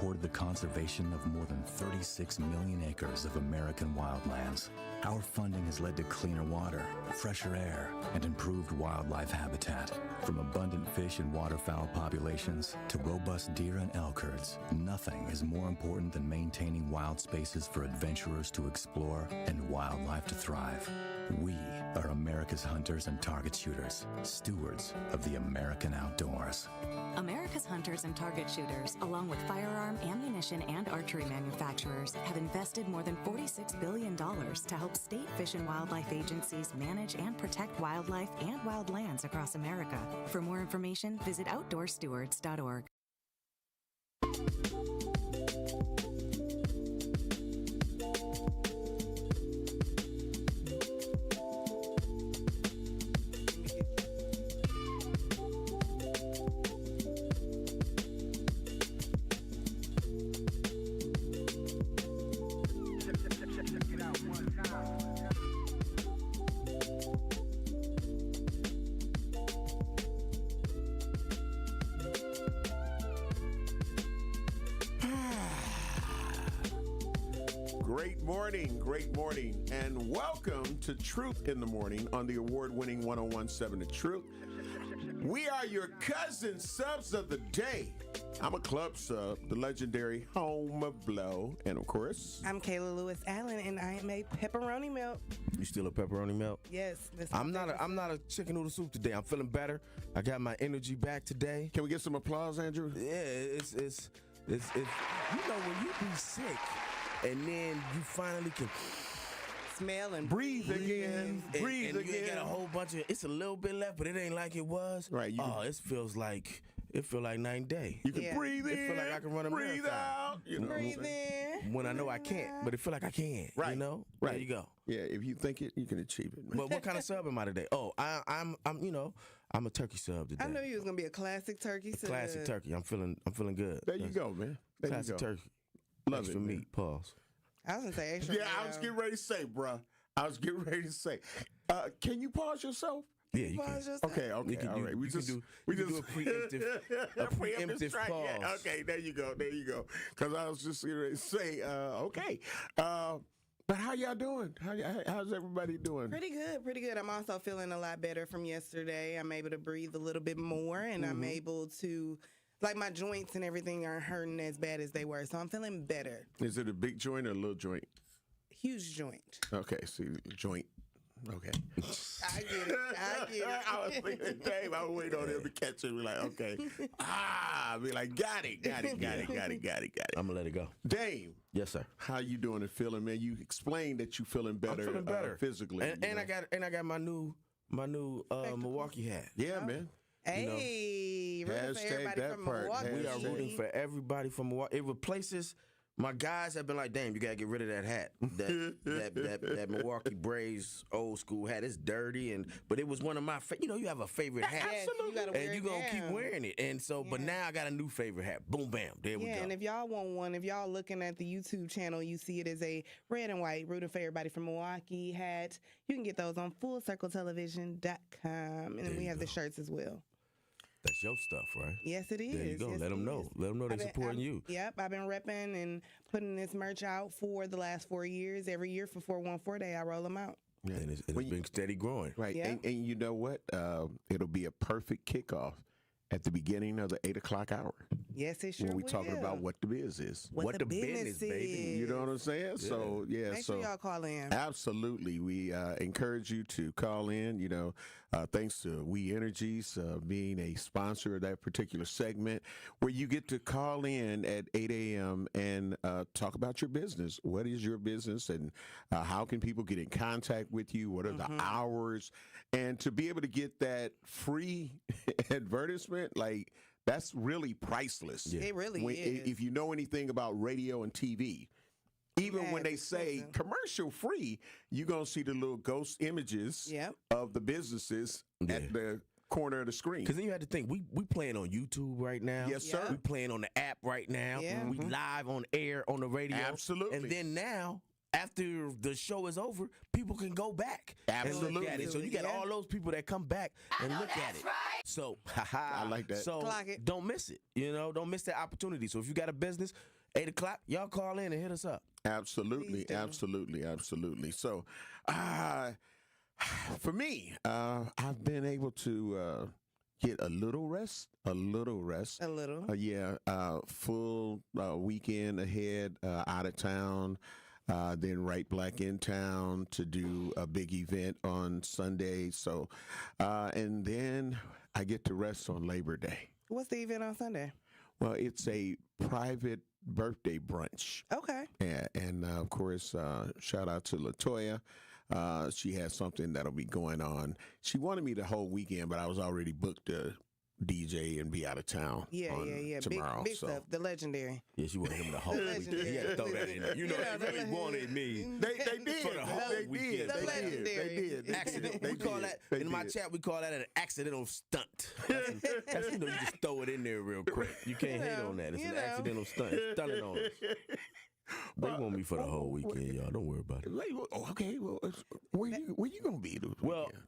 supported the conservation of more than 36 million acres of American wildlands. Our funding has led to cleaner water, fresher air, and improved wildlife habitat. From abundant fish and waterfowl populations to robust deer and elk herds, nothing is more important than maintaining wild spaces for adventurers to explore and wildlife to thrive. We are America's hunters and target shooters, stewards of the American outdoors. America's hunters and target shooters, along with firearm, ammunition, and archery manufacturers, have invested more than $46 billion to help state fish and wildlife agencies manage and protect wildlife and wildlands across America. For more information, visit outdoorstewards.org. Great morning, and welcome to Truth in the Morning on the award-winning 101.7 The Truth. We are your cousin subs of the day. I'm a club sub, the legendary Home of Blow, and of course, I'm Kayla Lewis Allen, and I am a pepperoni milk. You still a pepperoni milk? Yes. I'm not a chicken noodle soup today. I'm feeling better. I got my energy back today. Can we get some applause, Andrew? Yeah, it's you know when you be sick and then you finally can smell and breathe again. And you ain't got a whole bunch of. It's a little bit left, but it ain't like it was. Right. It feels like night and day. You can breathe in. It feel like I can run a breathe marathon. out. You know breathe in. When I know I can't, but it feel like I can. Right. You know. Right. There you go. Yeah. If you think it, you can achieve it. Man. But what kind of sub am I today? Oh, I'm a turkey sub today. I knew you was gonna be a classic turkey sub. Classic turkey. I'm feeling good. There you go, man. There Classic you go. turkey. Love Extra it, man. meat. Pause. I was gonna say extra. Yeah, I was getting ready to say, bruh. Can you pause yourself? Yeah, you can. Okay, all right. We just do a preemptive strike. pause. Yeah, okay, there you go. Because I was just going to say, okay. But how y'all doing? How's everybody doing? Pretty good. I'm also feeling a lot better from yesterday. I'm able to breathe a little bit more, and I'm able to, like, my joints and everything aren't hurting as bad as they were, so I'm feeling better. Is it a big joint or a little joint? Huge joint. Okay, see, joint. Okay. I get it. I was thinking, Dave, I was waiting on him to catch it. We're like, okay. Be like, got it. I'm going to let it go. Dave. Yes, sir. How you doing and feeling, man? You explained that you feeling better, I'm feeling better. Physically. And I got my new Milwaukee hat. Yeah, man. Hey, rooting for everybody that from part. Milwaukee. We are rooting for everybody from Milwaukee. It replaces. My guys have been like, damn, you gotta get rid of that hat. That Milwaukee Braves old school hat. It's dirty, but it was one of my you have a favorite hat. Absolutely. You gotta wear and you're gonna keep wearing it. And so, but now I got a new favorite hat. Boom, bam, there we go. Yeah, and if y'all want one, if y'all looking at the YouTube channel, you see it as a red and white rooting for everybody from Milwaukee hat. You can get those on FullCircleTelevision.com, and we have the shirts as well. That's your stuff, right? Yes, it is. There you go. Yes, Let them know. Let them know they're supporting you. Yep, I've been repping and putting this merch out for the last 4 years. Every year for 414 Day, I roll them out. Yeah. And it's been steady growing. Right. Yeah. And you know what? It'll be a perfect kickoff at the beginning of the 8 o'clock hour. Yes, it sure when we will. talking about what the biz is. What the business is. baby. You know what I'm saying? Yeah. So, yeah. Make sure y'all call in. Absolutely. We encourage you to call in, thanks to We Energies being a sponsor of that particular segment, where you get to call in at 8 a.m. and talk about your business. What is your business, and how can people get in contact with you? What are the hours? And to be able to get that free advertisement, like, that's really priceless. Yeah. It really is. If you know anything about radio and TV, even when they say commercial free, you're going to see the little ghost images of the businesses at the corner of the screen. Because then you had to think, we playing on YouTube right now. Yes, sir. We playing on the app right now. Yeah. We live on air on the radio. Absolutely. And then now, after the show is over, people can go back and look at it. So you got all those people that come back and look at it. Right. So, I like that. So don't miss it. Don't miss that opportunity. So if you got a business, 8 o'clock, y'all call in and hit us up. Absolutely. So, for me, I've been able to get a little rest. Full weekend ahead, out of town. Then right back in town to do a big event on Sunday. So, and then I get to rest on Labor Day. What's the event on Sunday? Well, it's a private birthday brunch. Okay. Yeah, and of course, shout out to LaToya. She has something that'll be going on. She wanted me the whole weekend, but I was already booked to DJ and be out of town. Tomorrow. Big stuff. The legendary. Yeah, she wanted him the whole weekend. He had to throw that in there. They really wanted me. They did. For the whole weekend. They did. Accident. We call that in my chat. We call that an accidental stunt. That's you just throw it in there real quick. You can't hate on that. It's an accidental stunt. It's stunning on us. They want me for the whole weekend, y'all. Don't worry about it. Okay. Well, where you gonna be?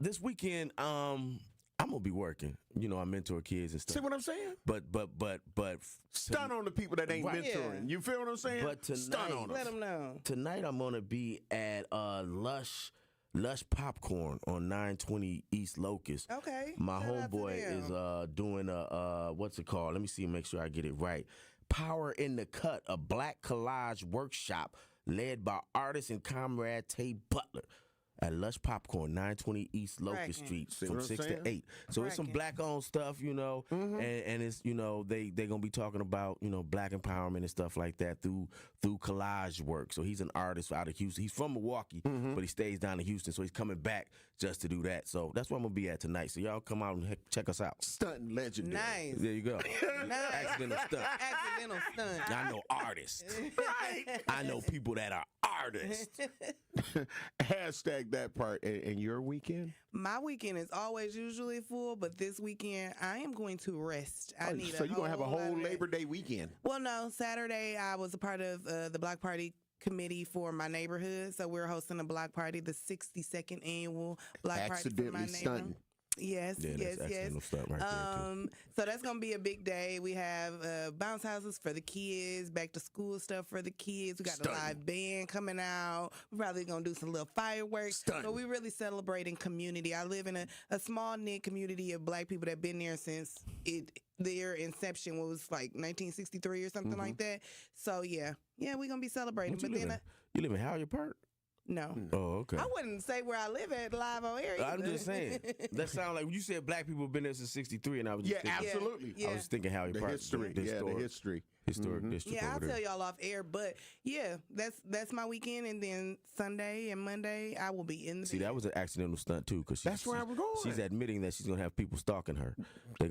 This weekend, I'm gonna be working. I mentor kids and stuff. See what I'm saying? But stun on the people that ain't mentoring. Yeah. You feel what I'm saying? But tonight, stun on let them know. Tonight I'm gonna be at Lush Popcorn on 920 East Locust. Okay. My homeboy is doing a what's it called? Let me see, make sure I get it right. Power in the Cut, a black collage workshop led by artist and comrade Tay Butler. At Lush Popcorn, 920 East Locust Street, from 6 to 8. So it's some black-owned stuff, and it's, they're going to be talking about, black empowerment and stuff like that through collage work. So he's an artist out of Houston. He's from Milwaukee, but he stays down in Houston, so he's coming back just to do that. So that's where I'm going to be at tonight. So y'all come out and check us out. Stunting legendary. Nice. There you go. Nice. Accidental stunt. Accidental stunt. I know artists. Right. I know people that are artists. Hashtag that part. And your weekend? My weekend is always usually full, but this weekend I am going to rest. So you're going to have a whole Labor Day weekend? Well, no. Saturday I was a part of the Block Party committee for my neighborhood. So we're hosting a block party, the 62nd annual block party for my neighborhood. Yes. Stuff right there so that's gonna be a big day. We have bounce houses for the kids, back to school stuff for the kids. We got a live band coming out. We're probably gonna do some little fireworks. But we really celebrating community. I live in a small knit community of black people that been there since their inception was like 1963 or something like that. So yeah, we're gonna be celebrating. You live in Halyard Park? No. Oh, okay. I wouldn't say where I live at live on air. I'm just saying. That sounds like you said black people have been there since 63, and I was just thinking. Absolutely. I was thinking Halyard Park. The history. Historic district. Yeah, I'll over there. tell y'all off air, but that's my weekend, and then Sunday and Monday I will be in the. See, that was an accidental stunt too, because that's where I was going. She's admitting that she's gonna have people stalking her. They're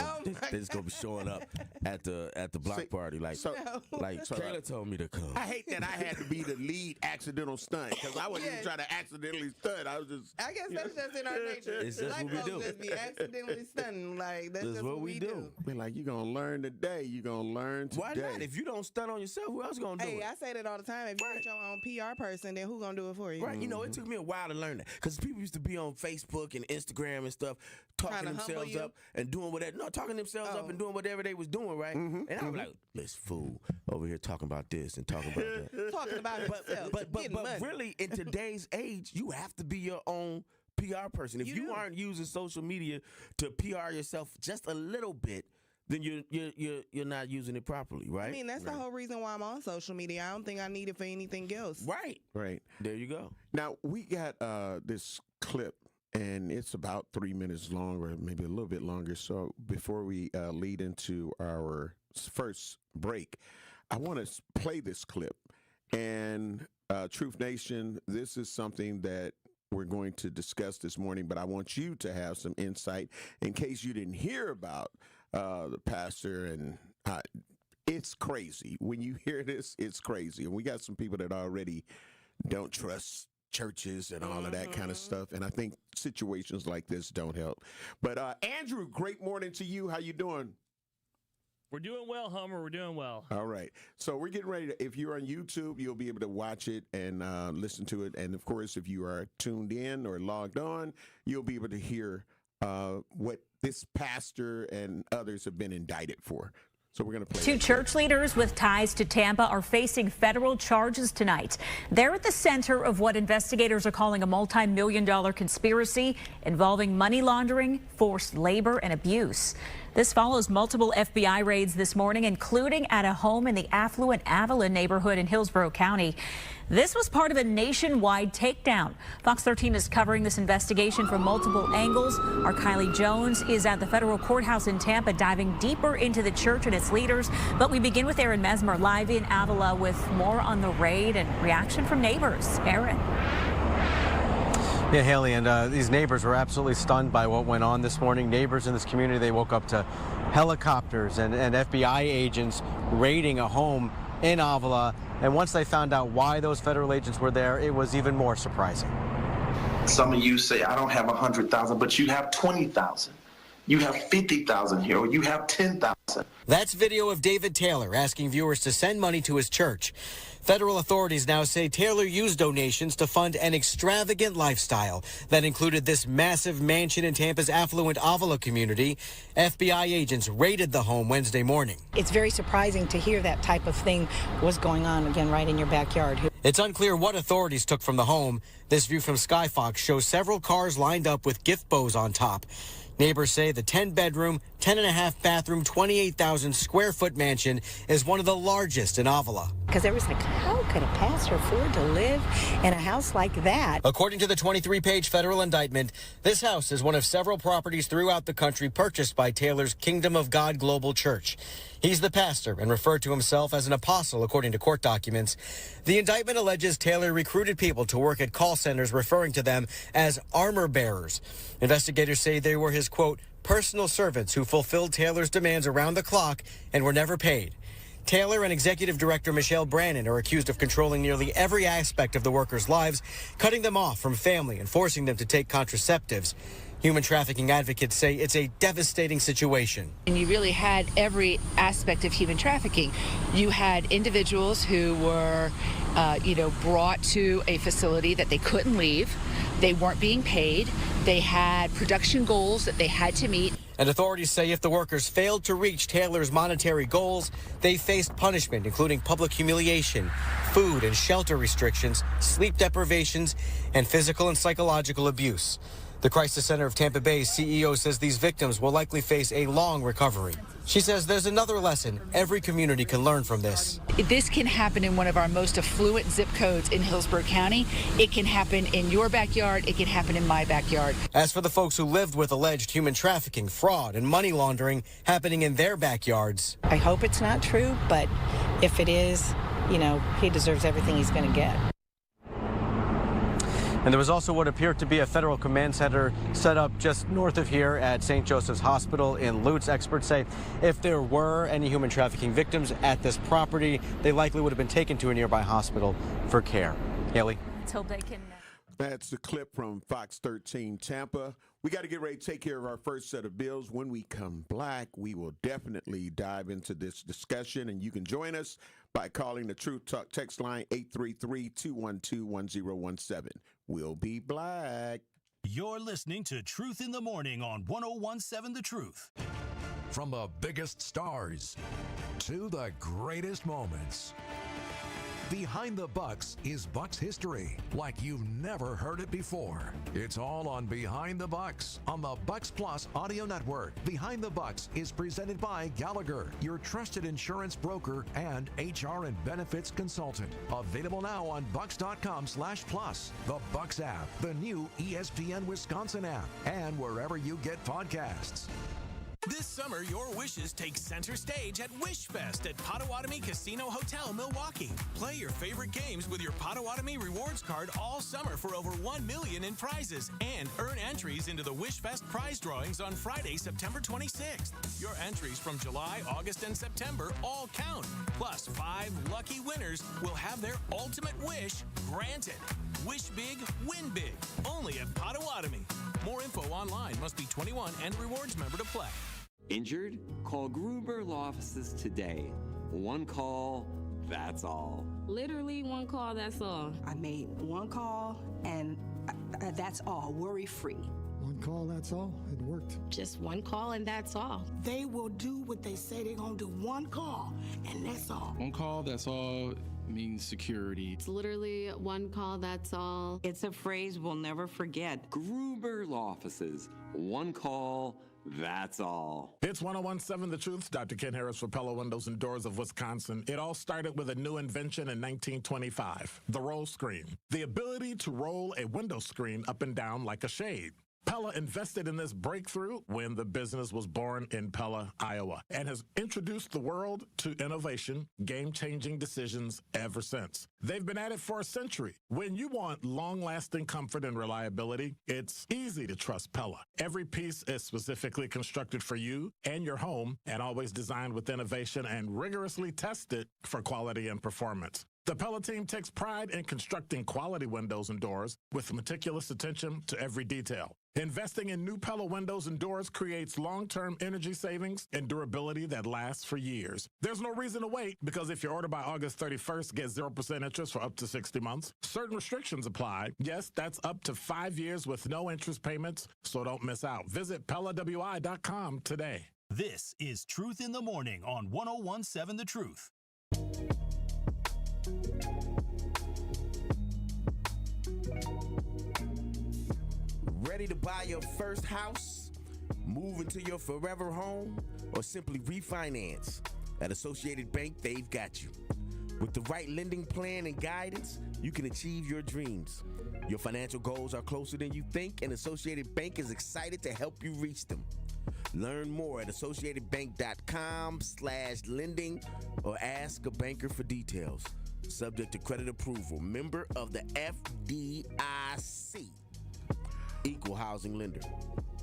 just gonna be showing up at the block party like Kayla told me to come. I hate that I had to be the lead accidental stunt because I wasn't even trying to accidentally stunt. I was just. I guess that's just in our nature. It's just what we do. Just be accidentally stunting. Like that's just what we do. Be like, you're gonna learn today. You're gonna learn today. Why not? If you don't stunt on yourself, who else gonna do it? Hey, I say that all the time. If you ain't your own PR person, then who gonna do it for you? Right. It took me a while to learn that because people used to be on Facebook and Instagram and stuff, talking themselves up and doing whatever. No, talking themselves up and doing whatever they was doing, right? And I was like, this fool over here talking about this and talking about that. Talking about himself. But really, in today's age, you have to be your own PR person. If you aren't using social media to PR yourself just a little bit, then you're not using it properly, right? I mean, that's the whole reason why I'm on social media. I don't think I need it for anything else. Right. There you go. Now, we got this clip, and it's about 3 minutes long or maybe a little bit longer. So before we lead into our first break, I want to play this clip. And Truth Nation, this is something that we're going to discuss this morning, but I want you to have some insight in case you didn't hear about the pastor, and it's crazy. When you hear this, it's crazy. And we got some people that already don't trust churches and all of that kind of stuff. And I think situations like this don't help. But Andrew, great morning to you. How you doing? We're doing well, Homer. We're doing well. All right. So we're getting ready to, if you're on YouTube, you'll be able to watch it and listen to it. And, of course, if you are tuned in or logged on, you'll be able to hear what this pastor and others have been indicted for. So we're going to play. Two church leaders with ties to Tampa are facing federal charges tonight. They're at the center of what investigators are calling a multi-million-dollar conspiracy involving money laundering, forced labor, and abuse. This follows multiple FBI raids this morning, including at a home in the affluent Avalon neighborhood in Hillsborough County. This was part of a nationwide takedown. Fox 13 is covering this investigation from multiple angles. Our Kylie Jones is at the federal courthouse in Tampa, diving deeper into the church and its leaders. But we begin with Aaron Mesmer live in Avila with more on the raid and reaction from neighbors. Aaron. Yeah, Haley, and these neighbors were absolutely stunned by what went on this morning. Neighbors in this community, they woke up to helicopters and FBI agents raiding a home in Avila. And once they found out why those federal agents were there, it was even more surprising. Some of you say, I don't have 100,000, but you have 20,000. You have 50,000 here, or you have 10,000. That's video of David Taylor asking viewers to send money to his church. Federal authorities now say Taylor used donations to fund an extravagant lifestyle that included this massive mansion in Tampa's affluent Avila community. FBI agents raided the home Wednesday morning. It's very surprising to hear that type of thing was going on, again, right in your backyard. It's unclear what authorities took from the home. This view from Skyfox shows several cars lined up with gift bows on top. Neighbors say the 10-bedroom, 10.5-bathroom, 28,000 square foot mansion is one of the largest in Avila. Because there was like, how could a pastor afford to live in a house like that? According to the 23-page federal indictment, this house is one of several properties throughout the country purchased by Taylor's Kingdom of God Global Church. He's the pastor and referred to himself as an apostle, according to court documents. The indictment alleges Taylor recruited people to work at call centers, referring to them as armor bearers. Investigators say they were his, quote, personal servants who fulfilled Taylor's demands around the clock and were never paid. Taylor and executive director Michelle Brannon are accused of controlling nearly every aspect of the workers' lives, cutting them off from family and forcing them to take contraceptives. Human trafficking advocates say it's a devastating situation. And you really had every aspect of human trafficking. You had individuals who were, brought to a facility that they couldn't leave. They weren't being paid. They had production goals that they had to meet. And authorities say if the workers failed to reach Taylor's monetary goals, they faced punishment, including public humiliation, food and shelter restrictions, sleep deprivations, and physical and psychological abuse. The Crisis Center of Tampa Bay's CEO says these victims will likely face a long recovery. She says there's another lesson every community can learn from this. This can happen in one of our most affluent zip codes in Hillsborough County. It can happen in your backyard. It can happen in my backyard. As for the folks who lived with alleged human trafficking, fraud, and money laundering happening in their backyards. I hope it's not true, but if it is, he deserves everything he's going to get. And there was also what appeared to be a federal command center set up just north of here at St. Joseph's Hospital in Lutz. Experts say if there were any human trafficking victims at this property, they likely would have been taken to a nearby hospital for care. Haley? Let's hope they can. That's the clip from Fox 13 Tampa. We got to get ready to take care of our first set of bills. When we come back, we will definitely dive into this discussion, and you can join us by calling the Truth Talk text line 833-212-1017. We'll be black. You're listening to Truth in the Morning on 1017 The Truth. From the biggest stars to the greatest moments. Behind the Bucks is Bucks history like you've never heard it before. It's all on Behind the Bucks on the Bucks Plus audio network. Behind the Bucks is presented by Gallagher, your trusted insurance broker and HR and benefits consultant. Available now on bucks.com/plus, the Bucks app, the new ESPN Wisconsin app, and wherever you get podcasts. This summer, your wishes take center stage at WishFest at Potawatomi Casino Hotel, Milwaukee. Play your favorite games with your Potawatomi Rewards card all summer for over $1 million in prizes and earn entries into the WishFest prize drawings on Friday, September 26th. Your entries from July, August, and September all count. Plus, 5 lucky winners will have their ultimate wish granted. Wish big, win big. Only at Potawatomi. More info online. Must be 21 and a rewards member to play. Injured? Call Gruber Law Offices today. One call, that's all. Literally one call, that's all. I made one call and that's all, worry-free. One call, that's all. It worked. Just one call and that's all. They will do what they say they're gonna do. One call and that's all. One call, that's all means security. It's literally one call, that's all. It's a phrase we'll never forget. Gruber Law Offices. One call, that's all. It's 1017 The Truth. Dr. Ken Harris for Pella Windows and Doors of Wisconsin. It all started with a new invention in 1925, the roll screen. The ability to roll a window screen up and down like a shade. Pella invested in this breakthrough when the business was born in Pella, Iowa, and has introduced the world to innovation, game-changing decisions ever since. They've been at it for a century. When you want long-lasting comfort and reliability, it's easy to trust Pella. Every piece is specifically constructed for you and your home, and always designed with innovation and rigorously tested for quality and performance. The Pella team takes pride in constructing quality windows and doors with meticulous attention to every detail. Investing in new Pella windows and doors creates long-term energy savings and durability that lasts for years. There's no reason to wait, because if you order by August 31st, get 0% interest for up to 60 months. Certain restrictions apply. Yes, that's up to 5 years with no interest payments, so don't miss out. Visit PellaWI.com today. This is Truth in the Morning on 1017 The Truth. Ready to buy your first house, move into your forever home, or simply refinance? At Associated Bank, they've got you. With the right lending plan and guidance, you can achieve your dreams. Your financial goals are closer than you think, and Associated Bank is excited to help you reach them. Learn more at associatedbank.com/lending or ask a banker for details. Subject to credit approval. Member of the FDIC. Equal housing lender.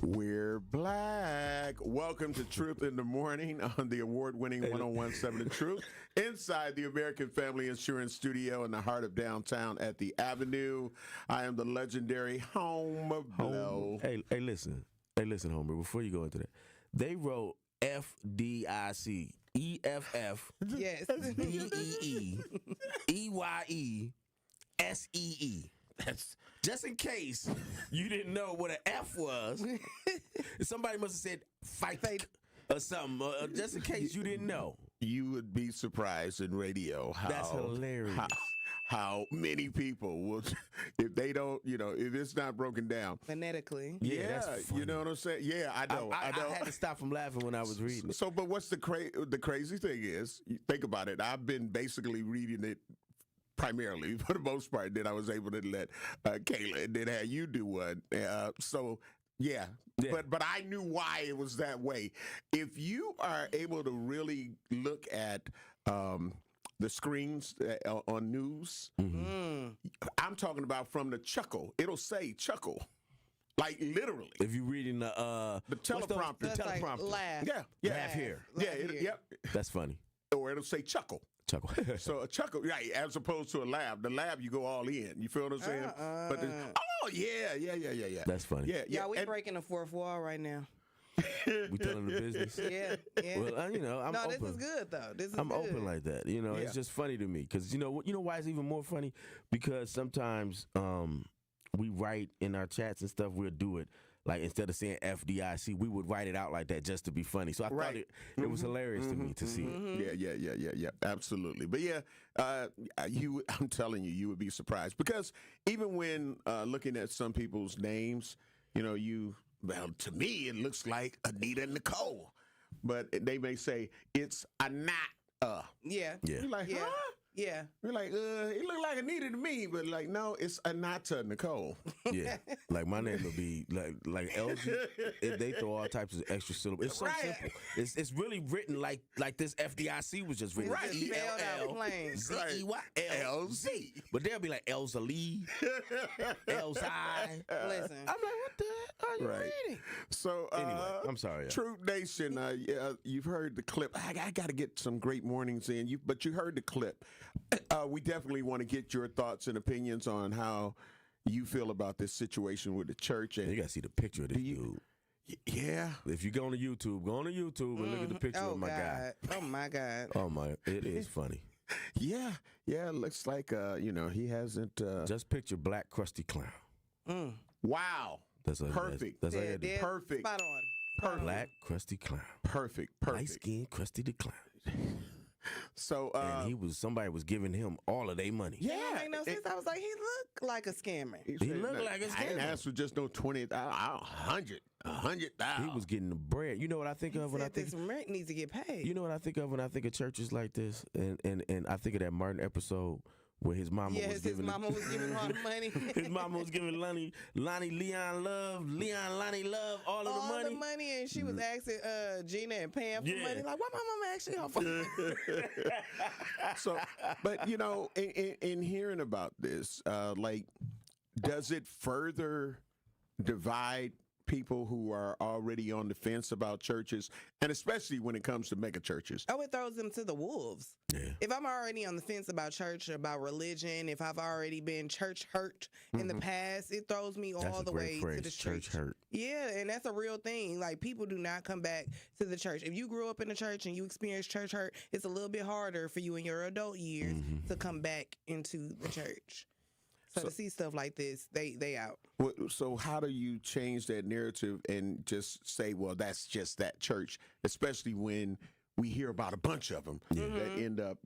We're black. Welcome to Truth in the Morning on the award-winning 1017 The Truth, inside the American Family Insurance Studio in the heart of downtown at the Avenue. I am the legendary Home Blow. Hey, listen, Homer, before you go into that, they wrote FDIC, EFF, yes, DEE, EYE, That's just in case you didn't know what an F was. Somebody must have said fight or something, just in case you didn't know. You would be surprised in radio how that's hilarious. How many people will, if they don't, if it's not broken down phonetically. Yeah, you know what I'm saying? Yeah, I know. I had to stop from laughing when I was reading it. So, but what's the crazy thing is, you think about it, I've been basically reading it primarily for the most part. Then I was able to let Kayla and then have you do one. Yeah. But I knew why it was that way. If you are able to really look at the screens on news, I'm talking about from the chuckle. It'll say chuckle. Like literally. If you're reading the teleprompter. The teleprompter. Like laugh. Yeah. Laugh here. Yep. That's funny. Or it'll say chuckle. So a chuckle, right, as opposed to a laugh. The laugh, you go all in. You feel what I'm saying? But yeah. That's funny. Yeah, we breaking the fourth wall right now. We telling the business. Yeah. Well, I'm no, open. This is good though. I'm open like that. It's just funny to me because you know why it's even more funny, because sometimes we write in our chats and stuff. We'll do it. Like, instead of saying FDIC, we would write it out like that just to be funny. So I thought it was hilarious to me to see it. Yeah, absolutely. But I'm telling you, you would be surprised. Because even when looking at some people's names, to me, it looks like Anita Nicole. But they may say, it's Anata. Yeah. You're like, huh? Yeah. We're like, it looked like Anita to me, but like, no, it's Anata Nicole. Yeah. Like, my name would be like LG. They throw all types of extra syllables. It's so simple. It's really written like this FDIC was just written. Right. ELLZEYLZ. But they'll be like Elzalee, Elzai. Listen. I'm like, what the heck are you reading? So, anyway, I'm sorry. Truth Nation, you've heard the clip. I got to get some great mornings in, but you heard the clip. We definitely want to get your thoughts and opinions on how you feel about this situation with the church. And you got to see the picture of this dude. Yeah. If you go on YouTube, and look at the picture of my guy. Oh my God. Oh my, it is funny. Yeah, it looks like he hasn't. Just picture black crusty clown. Wow, that's perfect. That's all you gotta do. Perfect. Spot on. Perfect. Black crusty clown. Perfect. Light skin crusty the clown. So and somebody was giving him all of their money. Yeah, make no sense. I was like, he looked like a scammer. He looked like a scammer. I didn't ask for just no 20,000, 100,000. He was getting the bread. You know what I think of when I think this rent needs to get paid. You know what I think of when I think of churches like this, and I think of that Martin episode where his mama was giving mama was giving all the money. His mama was giving Lonnie, Leon, Lonnie love all of the money. And she was asking Gina and Pam for money. Like, why my mama actually her for So, but in hearing about this, does it further divide people who are already on the fence about churches, and especially when it comes to mega churches? Oh, it throws them to the wolves. Yeah. If I'm already on the fence about church, about religion, if I've already been church hurt in the past, it throws me all the way to the street. Church hurt. Yeah, and that's a real thing. Like, people do not come back to the church. If you grew up in the church and you experienced church hurt, it's a little bit harder for you in your adult years to come back into the church. So to see stuff like this, they out. So how do you change that narrative and just say, well, that's just that church, especially when we hear about a bunch of them that end up,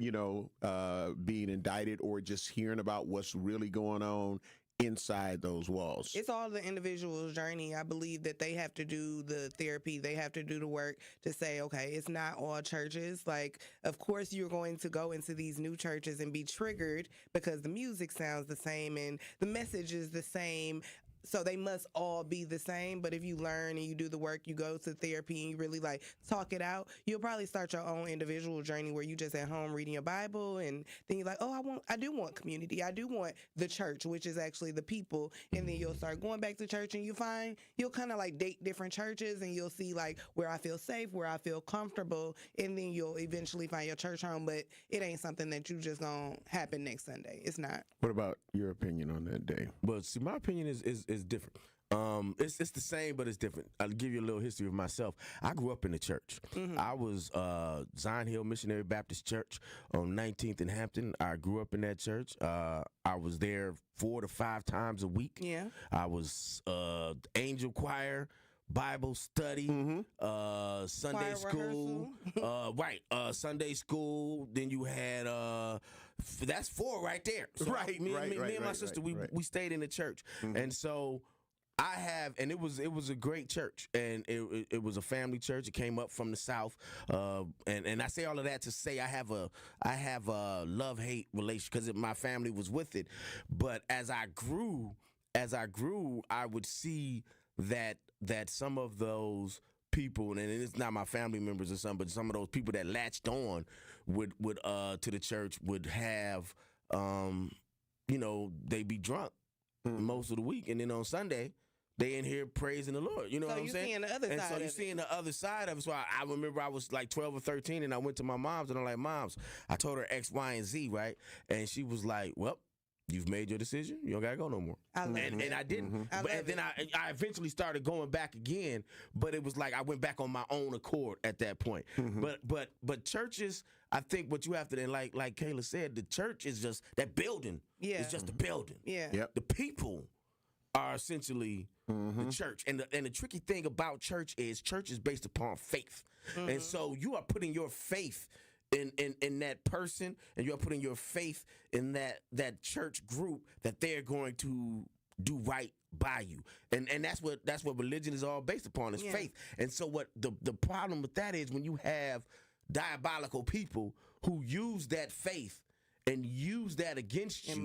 being indicted, or just hearing about what's really going on inside those walls? It's all the individual's journey. I believe that they have to do the therapy. They have to do the work to say, okay, it's not all churches. Like, of course, you're going to go into these new churches and be triggered because the music sounds the same and the message is the same. So they must all be the same. But if you learn and you do the work, you go to therapy and you really talk it out, you'll probably start your own individual journey where you just at home reading your Bible, and then you're like, oh, I do want community. I do want the church, which is actually the people. And then you'll start going back to church, and you'll kind of date different churches, and you'll see where I feel safe, where I feel comfortable, and then you'll eventually find your church home. But it ain't something that you just gonna happen next Sunday. It's not. What about your opinion on that, Dave? Well, see, my opinion is different. It's the same, but it's different. I'll give you a little history of myself. I grew up in the church. I was Zion Hill Missionary Baptist Church on 19th and Hampton. I grew up in that church. I was there 4 to 5 times a week. Yeah. I was angel choir, Bible study, Sunday school, Sunday school. Then you had that's 4 right there. So me and my sister, we stayed in the church, and so I have, and it was a great church, and it was a family church. It came up from the South, and I say all of that to say I have a love-hate relationship because my family was with it. But as I grew, I would see that some of those people, and it's not my family members or something, but some of those people that latched on would to the church would have, they'd be drunk most of the week, and then on Sunday they in here praising the Lord. You know what I'm saying? Seeing the other and side so of you're it. seeing the other side of it. So I remember I was like 12 or 13, and I went to my mom's, and I'm like, Moms, I told her X, Y, and Z, right? And she was like, well, you've made your decision. You don't gotta go no more. And I didn't. And then I eventually started going back again, but it was like I went back on my own accord at that point. But churches, I think what you have to then, like Kayla said, the church is just that building. Yeah. It's just a building. Yeah. Yep. The people are essentially the church. And the tricky thing about church is based upon faith. And so you are putting your faith in that person, and you're putting your faith in that church group that they're going to do right by you. And that's what religion is all based upon, is faith. And so what the problem with that is when you have diabolical people who use that faith and use that against you and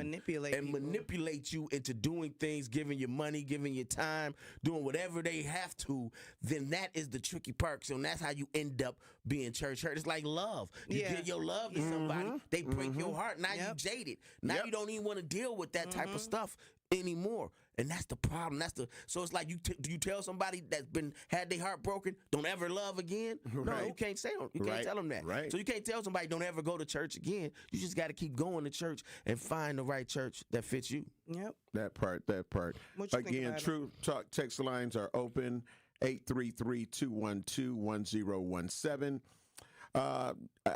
manipulate you into doing things, giving you money, giving you time, doing whatever they have to, then that is the tricky part. So that's how you end up being church hurt. It's like love. You give your love to somebody, they break your heart. Now you jaded. Now you don't even want to deal with that type of stuff anymore. And that's the problem. So it's like you tell somebody that's had their heart broken, don't ever love again. No, you can't can't tell them that. Right. So you can't tell somebody don't ever go to church again. You just got to keep going to church and find the right church that fits you. Yep. That part. What you think Again, about True Talk text lines are open 833-212-1017. I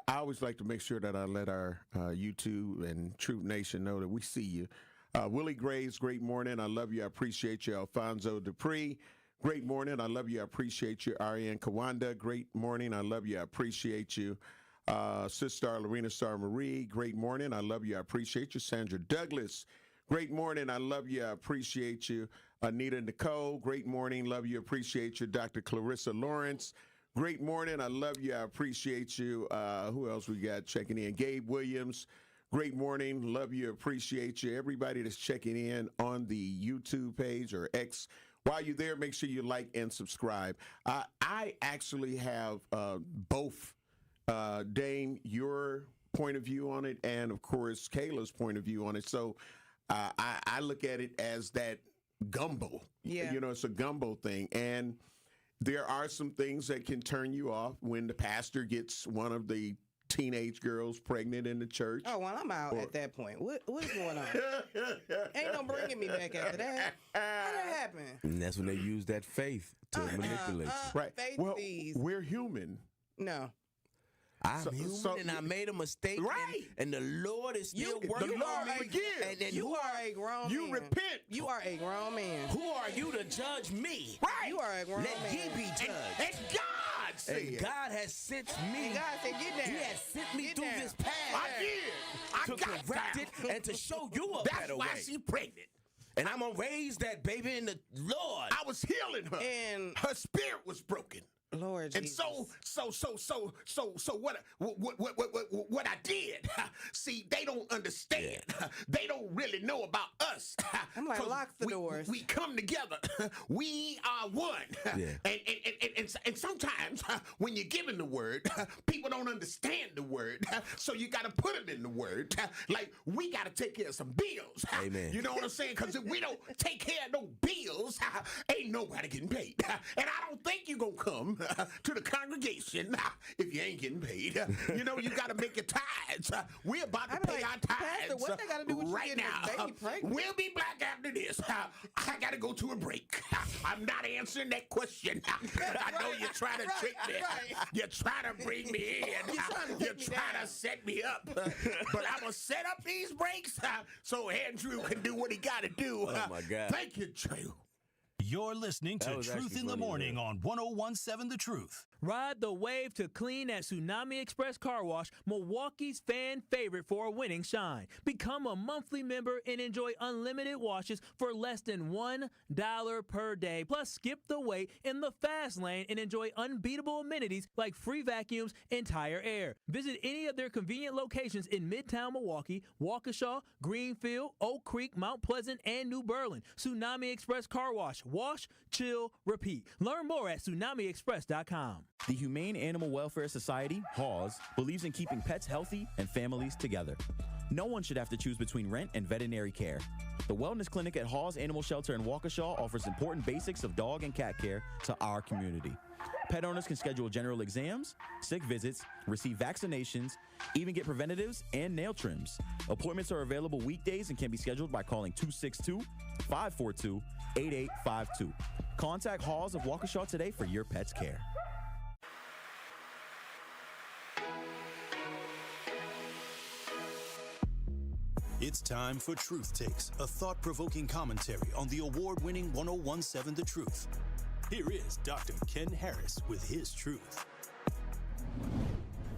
always like to make sure that I let our YouTube and Truth Nation know that we see you. Willie Graves, great morning. I love you. I appreciate you. Alfonso Dupree, great morning. I love you. I appreciate you. Ariane Kawanda, great morning. I love you. I appreciate you. Sister Lorena Star Marie, great morning. I love you. I appreciate you. Sandra Douglas, great morning. I love you. I appreciate you. Anita Nicole, great morning. Love you. Appreciate you. Dr. Clarissa Lawrence, great morning. I love you. I appreciate you. Who else we got checking in? Gabe Williams, great morning. Love you. Appreciate you. Everybody that's checking in on the YouTube page or X, while you're there, make sure you like and subscribe. I actually have both, Dame, your point of view on it, and of course Kayla's point of view on it. So I look at it as that gumbo. Yeah. You know, it's a gumbo thing. And there are some things that can turn you off when the pastor gets one of the teenage girls pregnant in the church. Oh, well, I'm out at that point. What is going on? Ain't no bringing me back after that. How that happen? And that's when they use that faith to manipulate you. Right. Faith Well, fees. we're human. No. I'm human and I made a mistake. Right. And the Lord is still working on me. And then You are a grown man. You repent. You are a grown man. Who are you to judge me? Right. You are a grown Let man. ye be judged. And God said. And God has sent me. And God said, get down. He has sent me Get through down. this path. I did. I to got correct down. it and to show you a That's better why way. she pregnant. And I'm gonna raise that baby in the Lord. I was healing her. And her spirit was broken. Lord and Jesus. so what I did, see, they don't understand. They don't really know about us. I'm like, lock the doors. We come together. We are one. And sometimes when you're given the word, people don't understand the word. So you got to put them in the word. Like, we got to take care of some bills. Amen. You know what I'm saying? Because if we don't take care of no bills, ain't nobody getting paid. And I don't think you're going to come to the congregation if you ain't getting paid. You know, you got to make your tithes. We're about to pay our tithes. Pastor, what they got to do with right you now. getting a baby pregnant? We'll be back after this. I got to go to a break. I'm not answering that question. I know you're trying to trick me. You're trying to bring me in. You're trying to set me up. But I'm going to set up these breaks so Andrew can do what he got to do. Oh, my God. Thank you, Drew. You're listening to Truth in the Morning on 1017 The Truth. Ride the wave to clean at Tsunami Express Car Wash, Milwaukee's fan favorite for a winning shine. Become a monthly member and enjoy unlimited washes for less than $1 per day. Plus, skip the wait in the fast lane and enjoy unbeatable amenities like free vacuums and tire air. Visit any of their convenient locations in Midtown Milwaukee, Waukesha, Greenfield, Oak Creek, Mount Pleasant, and New Berlin. Tsunami Express Car Wash. Wash, chill, repeat. Learn more at tsunamiexpress.com. The Humane Animal Welfare Society, HAWS, believes in keeping pets healthy and families together. No one should have to choose between rent and veterinary care. The Wellness Clinic at HAWS Animal Shelter in Waukesha offers important basics of dog and cat care to our community. Pet owners can schedule general exams, sick visits, receive vaccinations, even get preventatives and nail trims. Appointments are available weekdays and can be scheduled by calling 262-542-8852. Contact HAWS of Waukesha today for your pet's care. It's time for Truth Takes, a thought-provoking commentary on the award-winning 1017 The Truth. Here is Dr. Ken Harris with his truth.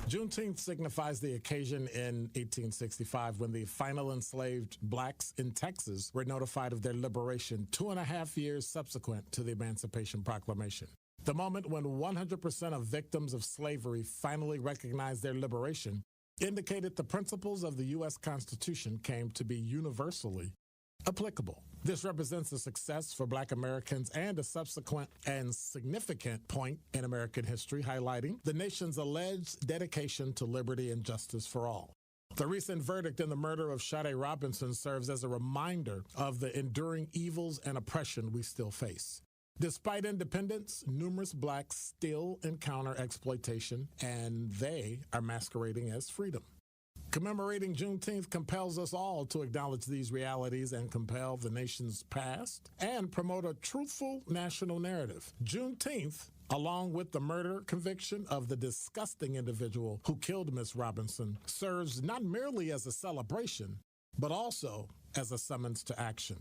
Juneteenth signifies the occasion in 1865 when the final enslaved blacks in Texas were notified of their liberation 2.5 years subsequent to the Emancipation Proclamation. The moment when 100% of victims of slavery finally recognized their liberation indicated the principles of the U.S. Constitution came to be universally applicable. This represents a success for Black Americans and a subsequent and significant point in American history, highlighting the nation's alleged dedication to liberty and justice for all. The recent verdict in the murder of Sade Robinson serves as a reminder of the enduring evils and oppression we still face. Despite independence, numerous blacks still encounter exploitation, and they are masquerading as freedom. Commemorating Juneteenth compels us all to acknowledge these realities and compel the nation's past and promote a truthful national narrative. Juneteenth, along with the murder conviction of the disgusting individual who killed Miss Robinson, serves not merely as a celebration, but also as a summons to action.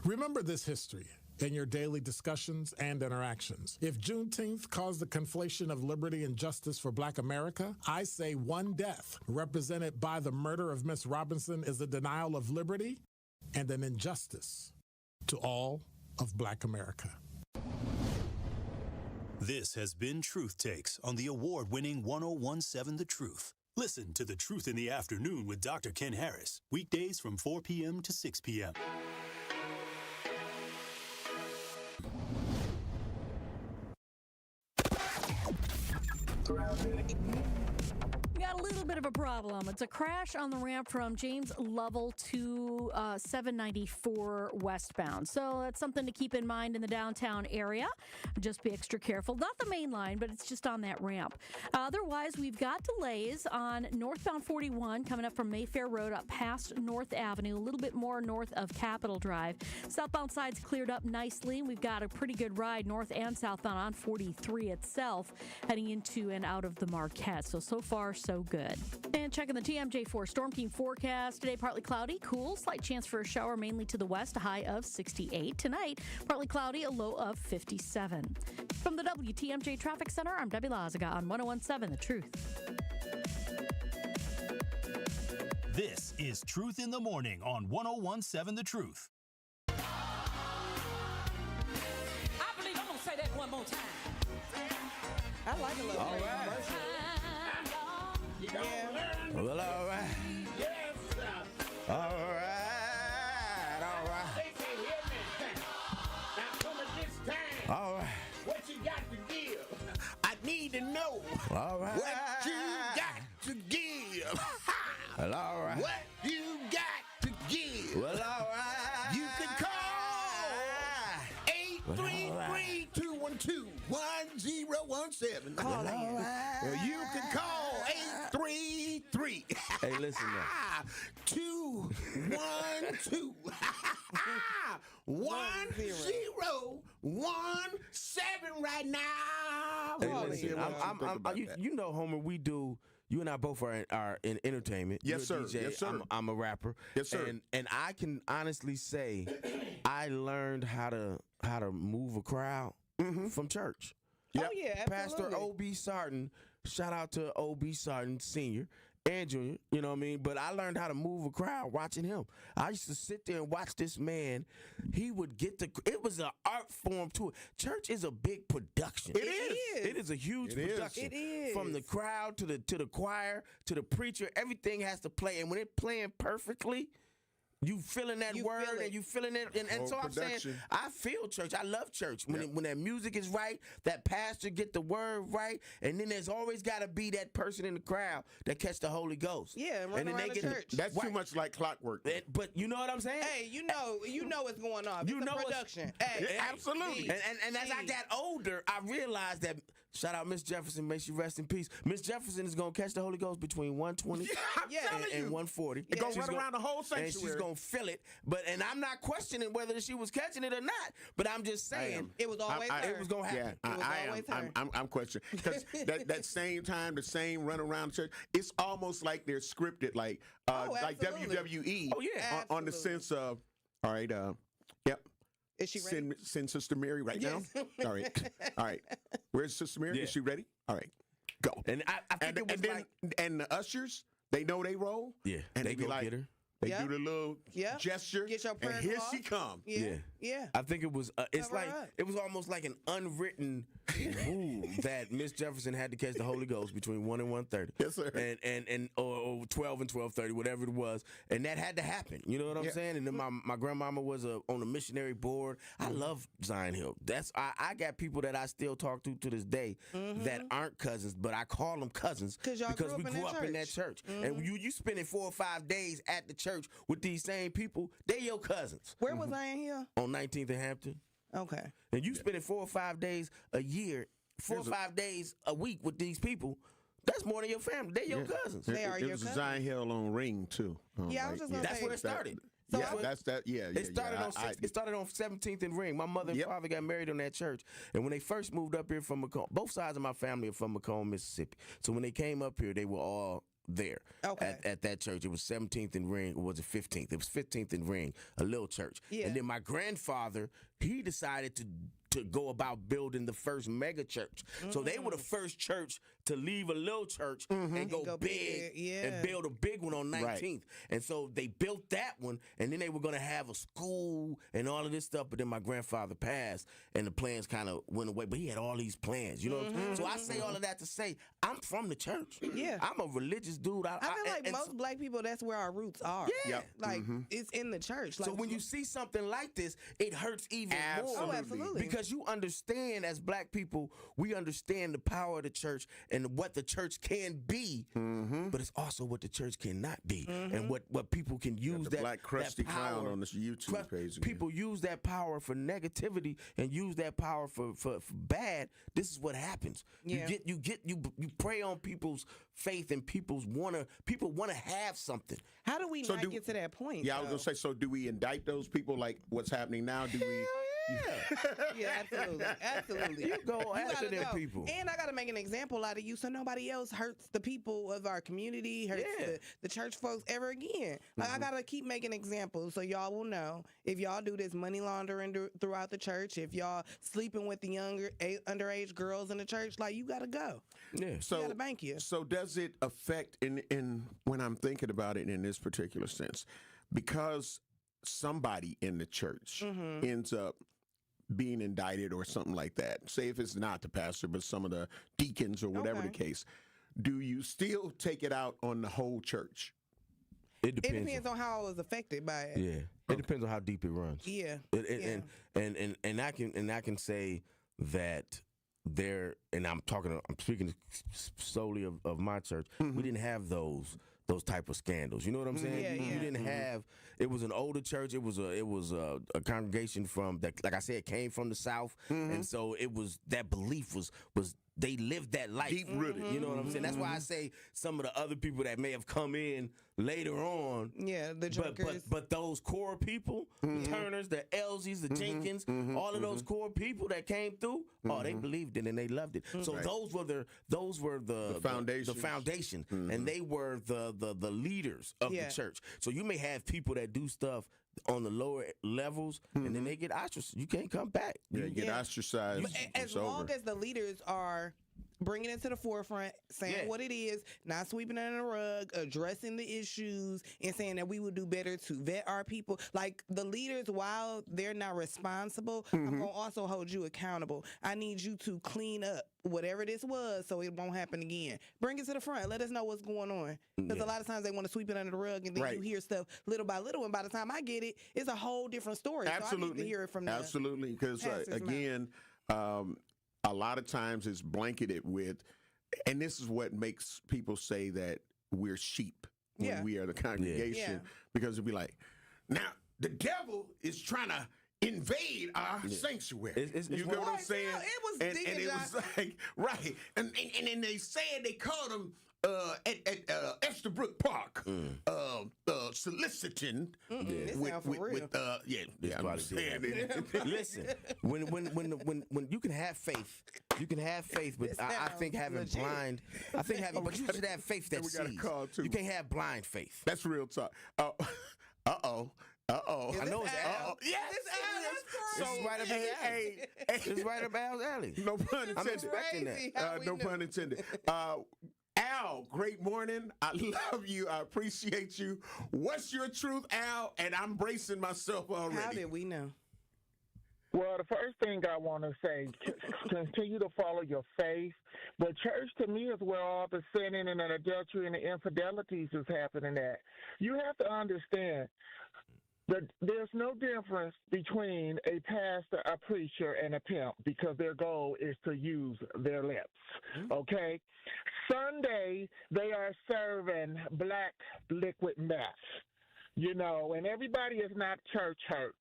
Remember this history in your daily discussions and interactions. If Juneteenth caused the conflation of liberty and justice for Black America, I say one death represented by the murder of Miss Robinson is a denial of liberty and an injustice to all of Black America. This has been Truth Takes on the award-winning 1017 The Truth. Listen to The Truth in the Afternoon with Dr. Ken Harris, weekdays from 4 p.m. to 6 p.m. We got a little bit of a problem. It's a crash on the ramp from James Lovell to 794 westbound. So that's something to keep in mind in the downtown area. Just be extra careful. Not the main line, but it's just on that ramp. Otherwise, we've got delays on northbound 41 coming up from Mayfair Road up past North Avenue, a little bit more north of Capitol Drive. Southbound side's cleared up nicely. We've got a pretty good ride north and southbound on 43 itself, heading into and out of the Marquette. So far, so good. And checking the TMJ4 Storm Team forecast. Today, partly cloudy, cool, slight chance for a shower mainly to the west, a high of 68. Tonight, partly cloudy, a low of 57. From the WTMJ Traffic Center, I'm Debbie Lazaga on 1017 The Truth. This is Truth in the Morning on 1017 The Truth. I believe I'm going to say that one more time. I like a little All bit right. commercial. Yeah. Well, all right. Yes, sir. All right. All right. They say here now come at this time. All right. What you got to give? I need to know All right. what you got to give. Well, all right. What you got to give? Well, all right. You can call 833-212-1017. Call in. You can call 833. Hey, listen now. 212 1017 right now. Hey, listen, you know, Homer, you and I both are in entertainment. Yes, You're a sir. DJ. Yes, sir. I'm a rapper. Yes, sir. And I can honestly say I learned how to move a crowd from church. Oh, yeah, absolutely. Pastor O.B. Sarton, shout out to O.B. Sarton Sr. and Junior, you know what I mean? But I learned how to move a crowd watching him. I used to sit there and watch this man. He would it was an art form to it. Church is a big production. It is. It is a huge It is. production. It is. From the crowd to the choir to the preacher, everything has to play. And when it's playing perfectly, you feeling that word feel it. and you feeling it. And so I'm saying, production. I feel church. I love church. When that music is right, that pastor get the word right, and then there's always got to be that person in the crowd that catch the Holy Ghost. Yeah, and run then around they the get church. That's too much like clockwork. But you know what I'm saying? Hey, you know what's going on. You It's know a what's- production. Hey, Absolutely. And as I got older, I realized that, shout out Miss Jefferson, may she rest in peace. Miss Jefferson is going to catch the Holy Ghost between 120 and 140. It goes She's right gonna- around the whole And sanctuary. she's going to feel it. And I'm not questioning whether she was catching it or not, but I'm just saying it was always her. it was going to happen. Yeah, It was I always am. her. I'm questioning because that same time, the same run around the church. It's almost like they're scripted, like absolutely. WWE. Oh, yeah. on the sense of, all right, yep. Is she ready? Send Sister Mary right Yes. now. All right. Where's Sister Mary? Yeah. Is she ready? All right, go. And I think it was and the ushers, they know they roll. Yeah, and they be go like, get her. They Yep. do the little Yep. gesture, Get your and prayer here cloth. she come. Yeah. I think it was. It's Cover like up. it was almost like an unwritten rule that Miss Jefferson had to catch the Holy Ghost between 1 and 1:30. Yes, sir. And or 12 and 12:30, whatever it was, and that had to happen. You know what I'm saying? And then my grandmama was on a missionary board. I love Zion Hill. I got people that I still talk to this day that aren't cousins, but I call them cousins Y'all because grew we up in grew that up in that church. And you spending 4 or 5 days at the church with these same people. They your cousins. Where was I in here? On 19th and Hampton. Okay. And you spending 4 or 5 days a year, 4 or 5 days a week with these people. That's more than your family. They're your cousins. They are it your was cousins. a Zion Hill on Ring too. Yeah, I was just gonna That's say where it started. So that's that. Yeah, It started on it started on 17th and Ring. My mother and father got married on that church, and when they first moved up here from Macomb, both sides of my family are from Macomb, Mississippi. So when they came up here, they were all there at that church. It was 17th and Ring, or was it 15th? It was 15th and Ring, a little church. Yeah. And then my grandfather, he decided to go about building the first mega church. So they were the first church to leave a little church and go big and build a big one on 19th. Right. And so they built that one, and then they were going to have a school and all of this stuff. But then my grandfather passed, and the plans kind of went away. But he had all these plans, you know. So I say all of that to say I'm from the church. Yeah, I'm a religious dude. I feel like most black people, that's where our roots are. Yeah, like it's in the church. So Like, when you see something like this, it hurts even more. Oh, absolutely. Because you understand, as black people, we understand the power of the church and what the church can be, but it's also what the church cannot be, and what people can use the Black Krusty that power Clown on this YouTube page. People use that power for negativity and use that power for bad. This is what happens. Yeah. You prey on people's faith, and people wanna have something. How do we not get to that point? Yeah, I was gonna say. So do we indict those people like what's happening now? Do we? Yeah, absolutely. You go after gotta them go. people. And I got to make an example out of you so nobody else hurts the people of our community, hurts the church folks ever again. Like, I got to keep making examples so y'all will know if y'all do this money laundering throughout the church, if y'all sleeping with the underage girls in the church, like, you got to go. Yeah. So, you got to bank you. So does it affect in when I'm thinking about it in this particular sense, because somebody in the church ends up being indicted or something like that. Say if it's not the pastor, but some of the deacons or whatever the case, do you still take it out on the whole church? It depends on how I was affected by it. Yeah, it depends on how deep it runs. Yeah. And I can say that there, and I'm speaking solely of my church. We didn't have those type of scandals. You know what I'm saying? You didn't have. It was an older church. It was a congregation from that. Like I said, came from the South, and so it was that belief was they lived that life. Deep rooted. You know what I'm saying? That's why I say some of the other people that may have come in later on. Yeah, the jokers. But those core people, the Turners, the Elsies, the Jenkins, all of those core people that came through, they believed it and they loved it. So those were the foundation, and they were the leaders of the church. So you may have people that do stuff on the lower levels, and then they get ostracized. You can't come back. Yeah, you get ostracized. As long as the leaders are bringing it to the forefront, saying what it is, not sweeping it under the rug, addressing the issues, and saying that we would do better to vet our people. Like, the leaders, while they're not responsible, I'm going to also hold you accountable. I need you to clean up whatever this was so it won't happen again. Bring it to the front. Let us know what's going on. Because a lot of times they want to sweep it under the rug, and then you hear stuff little by little, and by the time I get it, it's a whole different story. Absolutely. So I need to hear it from Absolutely. Because, again, a lot of times it's blanketed with, and this is what makes people say that we're sheep when we are the congregation, because it'll be like, now the devil is trying to invade our sanctuary. You know what I'm saying? And it was like, right. And then they said they called him at Estabrook Park, soliciting with I'm saying. Listen, when you can have faith, but I think having blind, but you should have faith that sees. You can't have blind faith. That's real talk. Uh-oh. I know it's Al. Yeah, It's right up his alley. It's right up Al's alley. No pun intended. I'm expecting that. No pun intended. Al, great morning. I love you. I appreciate you. What's your truth, Al? And I'm bracing myself already. How did we know? Well, the first thing I want to say, continue to follow your faith. But church, to me, is where all the sinning and the adultery and the infidelities is happening at. You have to understand that there's no difference between a pastor, a preacher, and a pimp, because their goal is to use their lips, okay? Sunday, they are serving black liquid meth. You know, and everybody is not church hurt.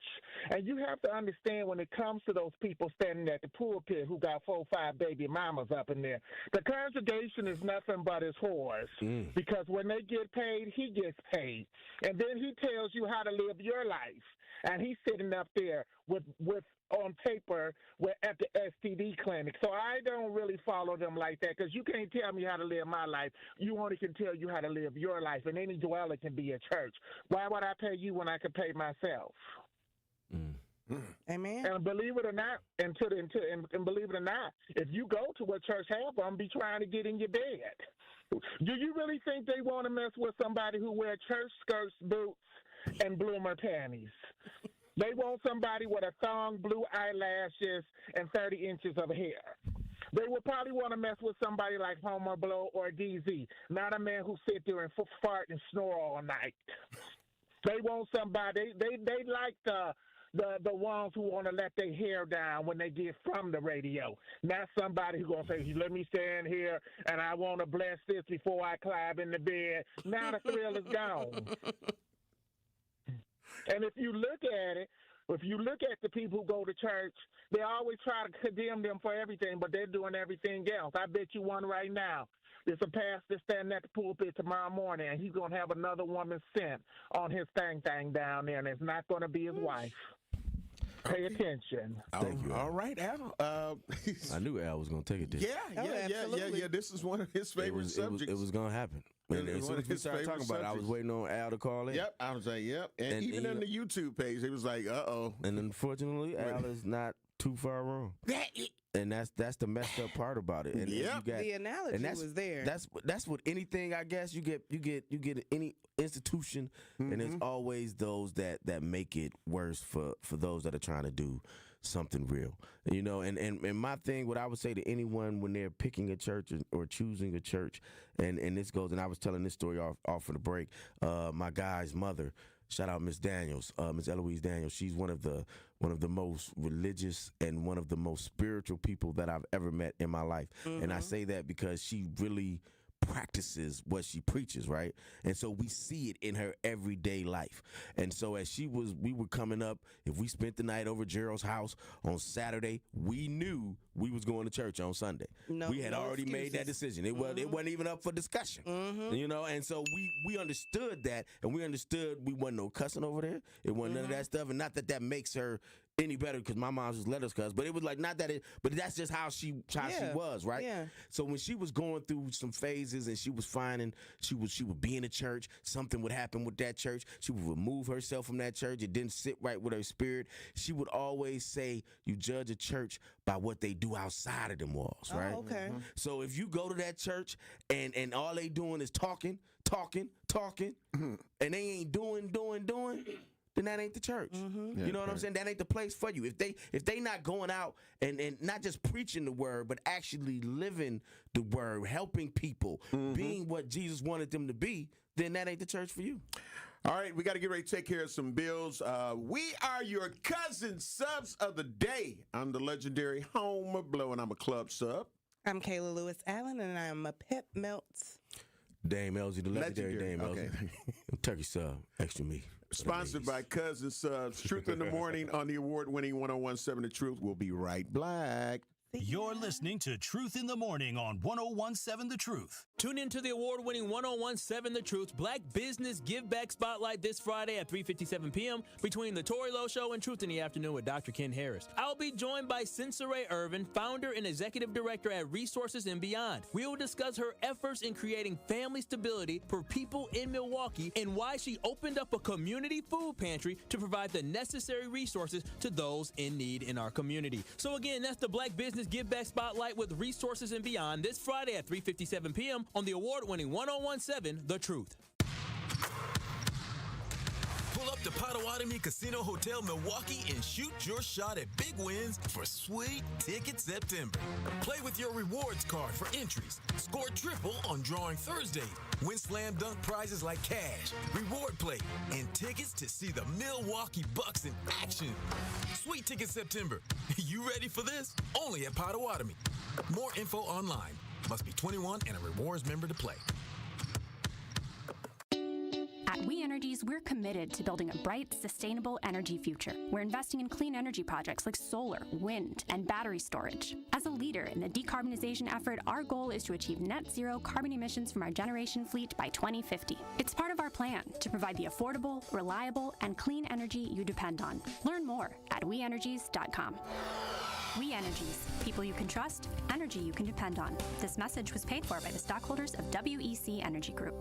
And you have to understand when it comes to those people standing at the pulpit who got 4 or 5 baby mamas up in there, the congregation is nothing but his whores. Because when they get paid, he gets paid. And then he tells you how to live your life. And he's sitting up there with on paper at the STD clinic. So I don't really follow them like that because you can't tell me how to live my life. You only can tell you how to live your life, and any dweller can be a church. Why would I pay you when I could pay myself? Amen. And believe it or not, and believe it or not, if you go to a church, half of them be trying to get in your bed. Do you really think they want to mess with somebody who wear church skirts, boots, and bloomer panties? They want somebody with a thong, blue eyelashes, and 30 inches of hair. They would probably want to mess with somebody like Homer Blow or DZ, not a man who sit there and fart and snore all night. They want somebody. They like the ones who want to let their hair down when they get from the radio, not somebody who's going to say, let me stand here and I want to bless this before I climb in the bed. Now the thrill is gone. And if you look at it, if you look at the people who go to church, they always try to condemn them for everything, but they're doing everything else. I bet you one right now. There's a pastor standing at the pulpit tomorrow morning, and he's going to have another woman sent on his thing down there, and it's not going to be his wife. Pay attention. Thank you. All right, Al. I knew Al was going to take it there. Yeah. This is one of his favorite subjects. It was going to happen. And as soon as we started talking about it, I was waiting on Al to call in. Yep, I was like, yep. And even on the YouTube page, it was like, uh-oh. And unfortunately, Al is not too far wrong. And that's the messed up part about it. And the analogy was there. That's what anything, I guess, you get any institution, and there's always those that make it worse for those that are trying to do something real. You know, and my thing, what I would say to anyone when they're picking a church or choosing a church, and this goes, and I was telling this story off for the break, my guy's mother, shout out Miss Daniels, Miss Eloise Daniels. She's one of the most religious and one of the most spiritual people that I've ever met in my life. And I say that because she really practices what she preaches, right? And so we see it in her everyday life. And so as we were coming up, if we spent the night over Gerald's house on Saturday, we knew we was going to church on Sunday. We had already made that decision. It wasn't even up for discussion, you know? And so we understood that, and we understood we wasn't no cussing over there. It wasn't none of that stuff. And not that makes her any better, because my mom just let us cuss, but it was like but that's just how she was, right? Yeah. So when she was going through some phases and she was finding she would be in a church, something would happen with that church, she would remove herself from that church, it didn't sit right with her spirit. She would always say, you judge a church by what they do outside of them walls, right? Okay. So if you go to that church and all they doing is talking, and they ain't doing, then that ain't the church. You know what I'm saying? That ain't the place for you. If they not going out and not just preaching the word, but actually living the word, helping people, being what Jesus wanted them to be, then that ain't the church for you. All right, we got to get ready to take care of some bills. We are your cousin subs of the day. I'm the legendary Homer Blow, and I'm a club sub. I'm Kayla Lewis Allen, and I'm a Pep Melts. Dame Elsie, the legendary Dame Elsie. Turkey sub, extra meat. Sponsored by Cousin Subs. Truth in the Morning on the award-winning 101.7 The Truth. We'll be right back. You're listening to Truth in the Morning on 101.7 The Truth. Tune into the award-winning 101.7 The Truth Black Business Give Back Spotlight this Friday at 3:57 p.m. between The Tori Lowe Show and Truth in the Afternoon with Dr. Ken Harris. I'll be joined by Sensore Irvin, founder and executive director at Resources and Beyond. We will discuss her efforts in creating family stability for people in Milwaukee and why she opened up a community food pantry to provide the necessary resources to those in need in our community. So again, that's the Black Business Give Back Spotlight with Resources and Beyond this Friday at 3:57 p.m. on the award-winning 101.7 The Truth. Pull up to Potawatomi Casino Hotel Milwaukee and shoot your shot at big wins for Sweet Ticket September. Play with your rewards card for entries. Score triple on drawing Thursdays. Win slam dunk prizes like cash, reward plate, and tickets to see the Milwaukee Bucks in action. Sweet Ticket September. You ready for this? Only at Potawatomi. More info online. Must be 21 and a rewards member to play. At At We Energies, we're committed to building a bright, sustainable energy future. We're investing in clean energy projects like solar, wind, and battery storage. As a leader in the decarbonization effort, our goal is to achieve net zero carbon emissions from our generation fleet by 2050. It's part of our plan to provide the affordable, reliable, and clean energy you depend on. Learn more at WeEnergies.com. We Energies, people you can trust, energy you can depend on. This message was paid for by the stockholders of WEC Energy Group.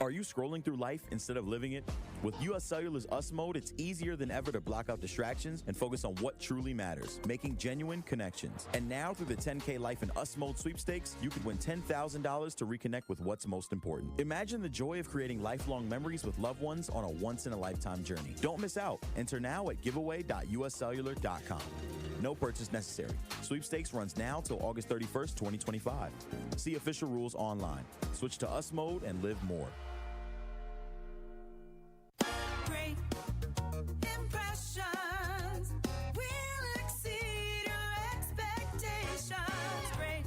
Are you scrolling through life instead of living it? With US Cellular's US Mode, it's easier than ever to block out distractions and focus on what truly matters, making genuine connections. And now, through the 10K Life in US Mode sweepstakes, you could win $10,000 to reconnect with what's most important. Imagine the joy of creating lifelong memories with loved ones on a once-in-a-lifetime journey. Don't miss out. Enter now at giveaway.uscellular.com. No purchase necessary. Sweepstakes runs now till August 31st, 2025. See official rules online. Switch to US Mode and live more. Great impressions will exceed your expectations. Great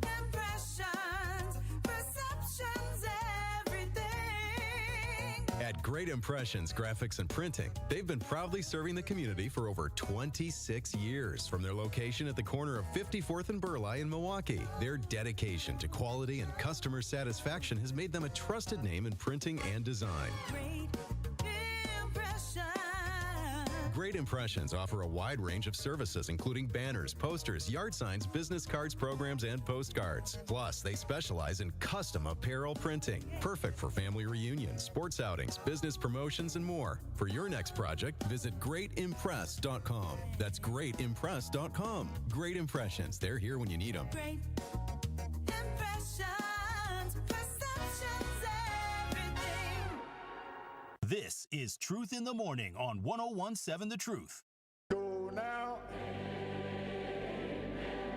impressions, perceptions, everything. At Great Impressions Graphics and Printing, they've been proudly serving the community for over 26 years from their location at the corner of 54th and Burleigh in Milwaukee. Their dedication to quality and customer satisfaction has made them a trusted name in printing and design. Great Impressions offer a wide range of services, including banners, posters, yard signs, business cards, programs, and postcards. Plus, they specialize in custom apparel printing, perfect for family reunions, sports outings, business promotions, and more. For your next project, visit greatimpress.com. That's greatimpress.com. Great Impressions. They're here when you need them. Great impressions, perceptions, everything. This is Truth in the Morning on 101.7 The Truth. Go now.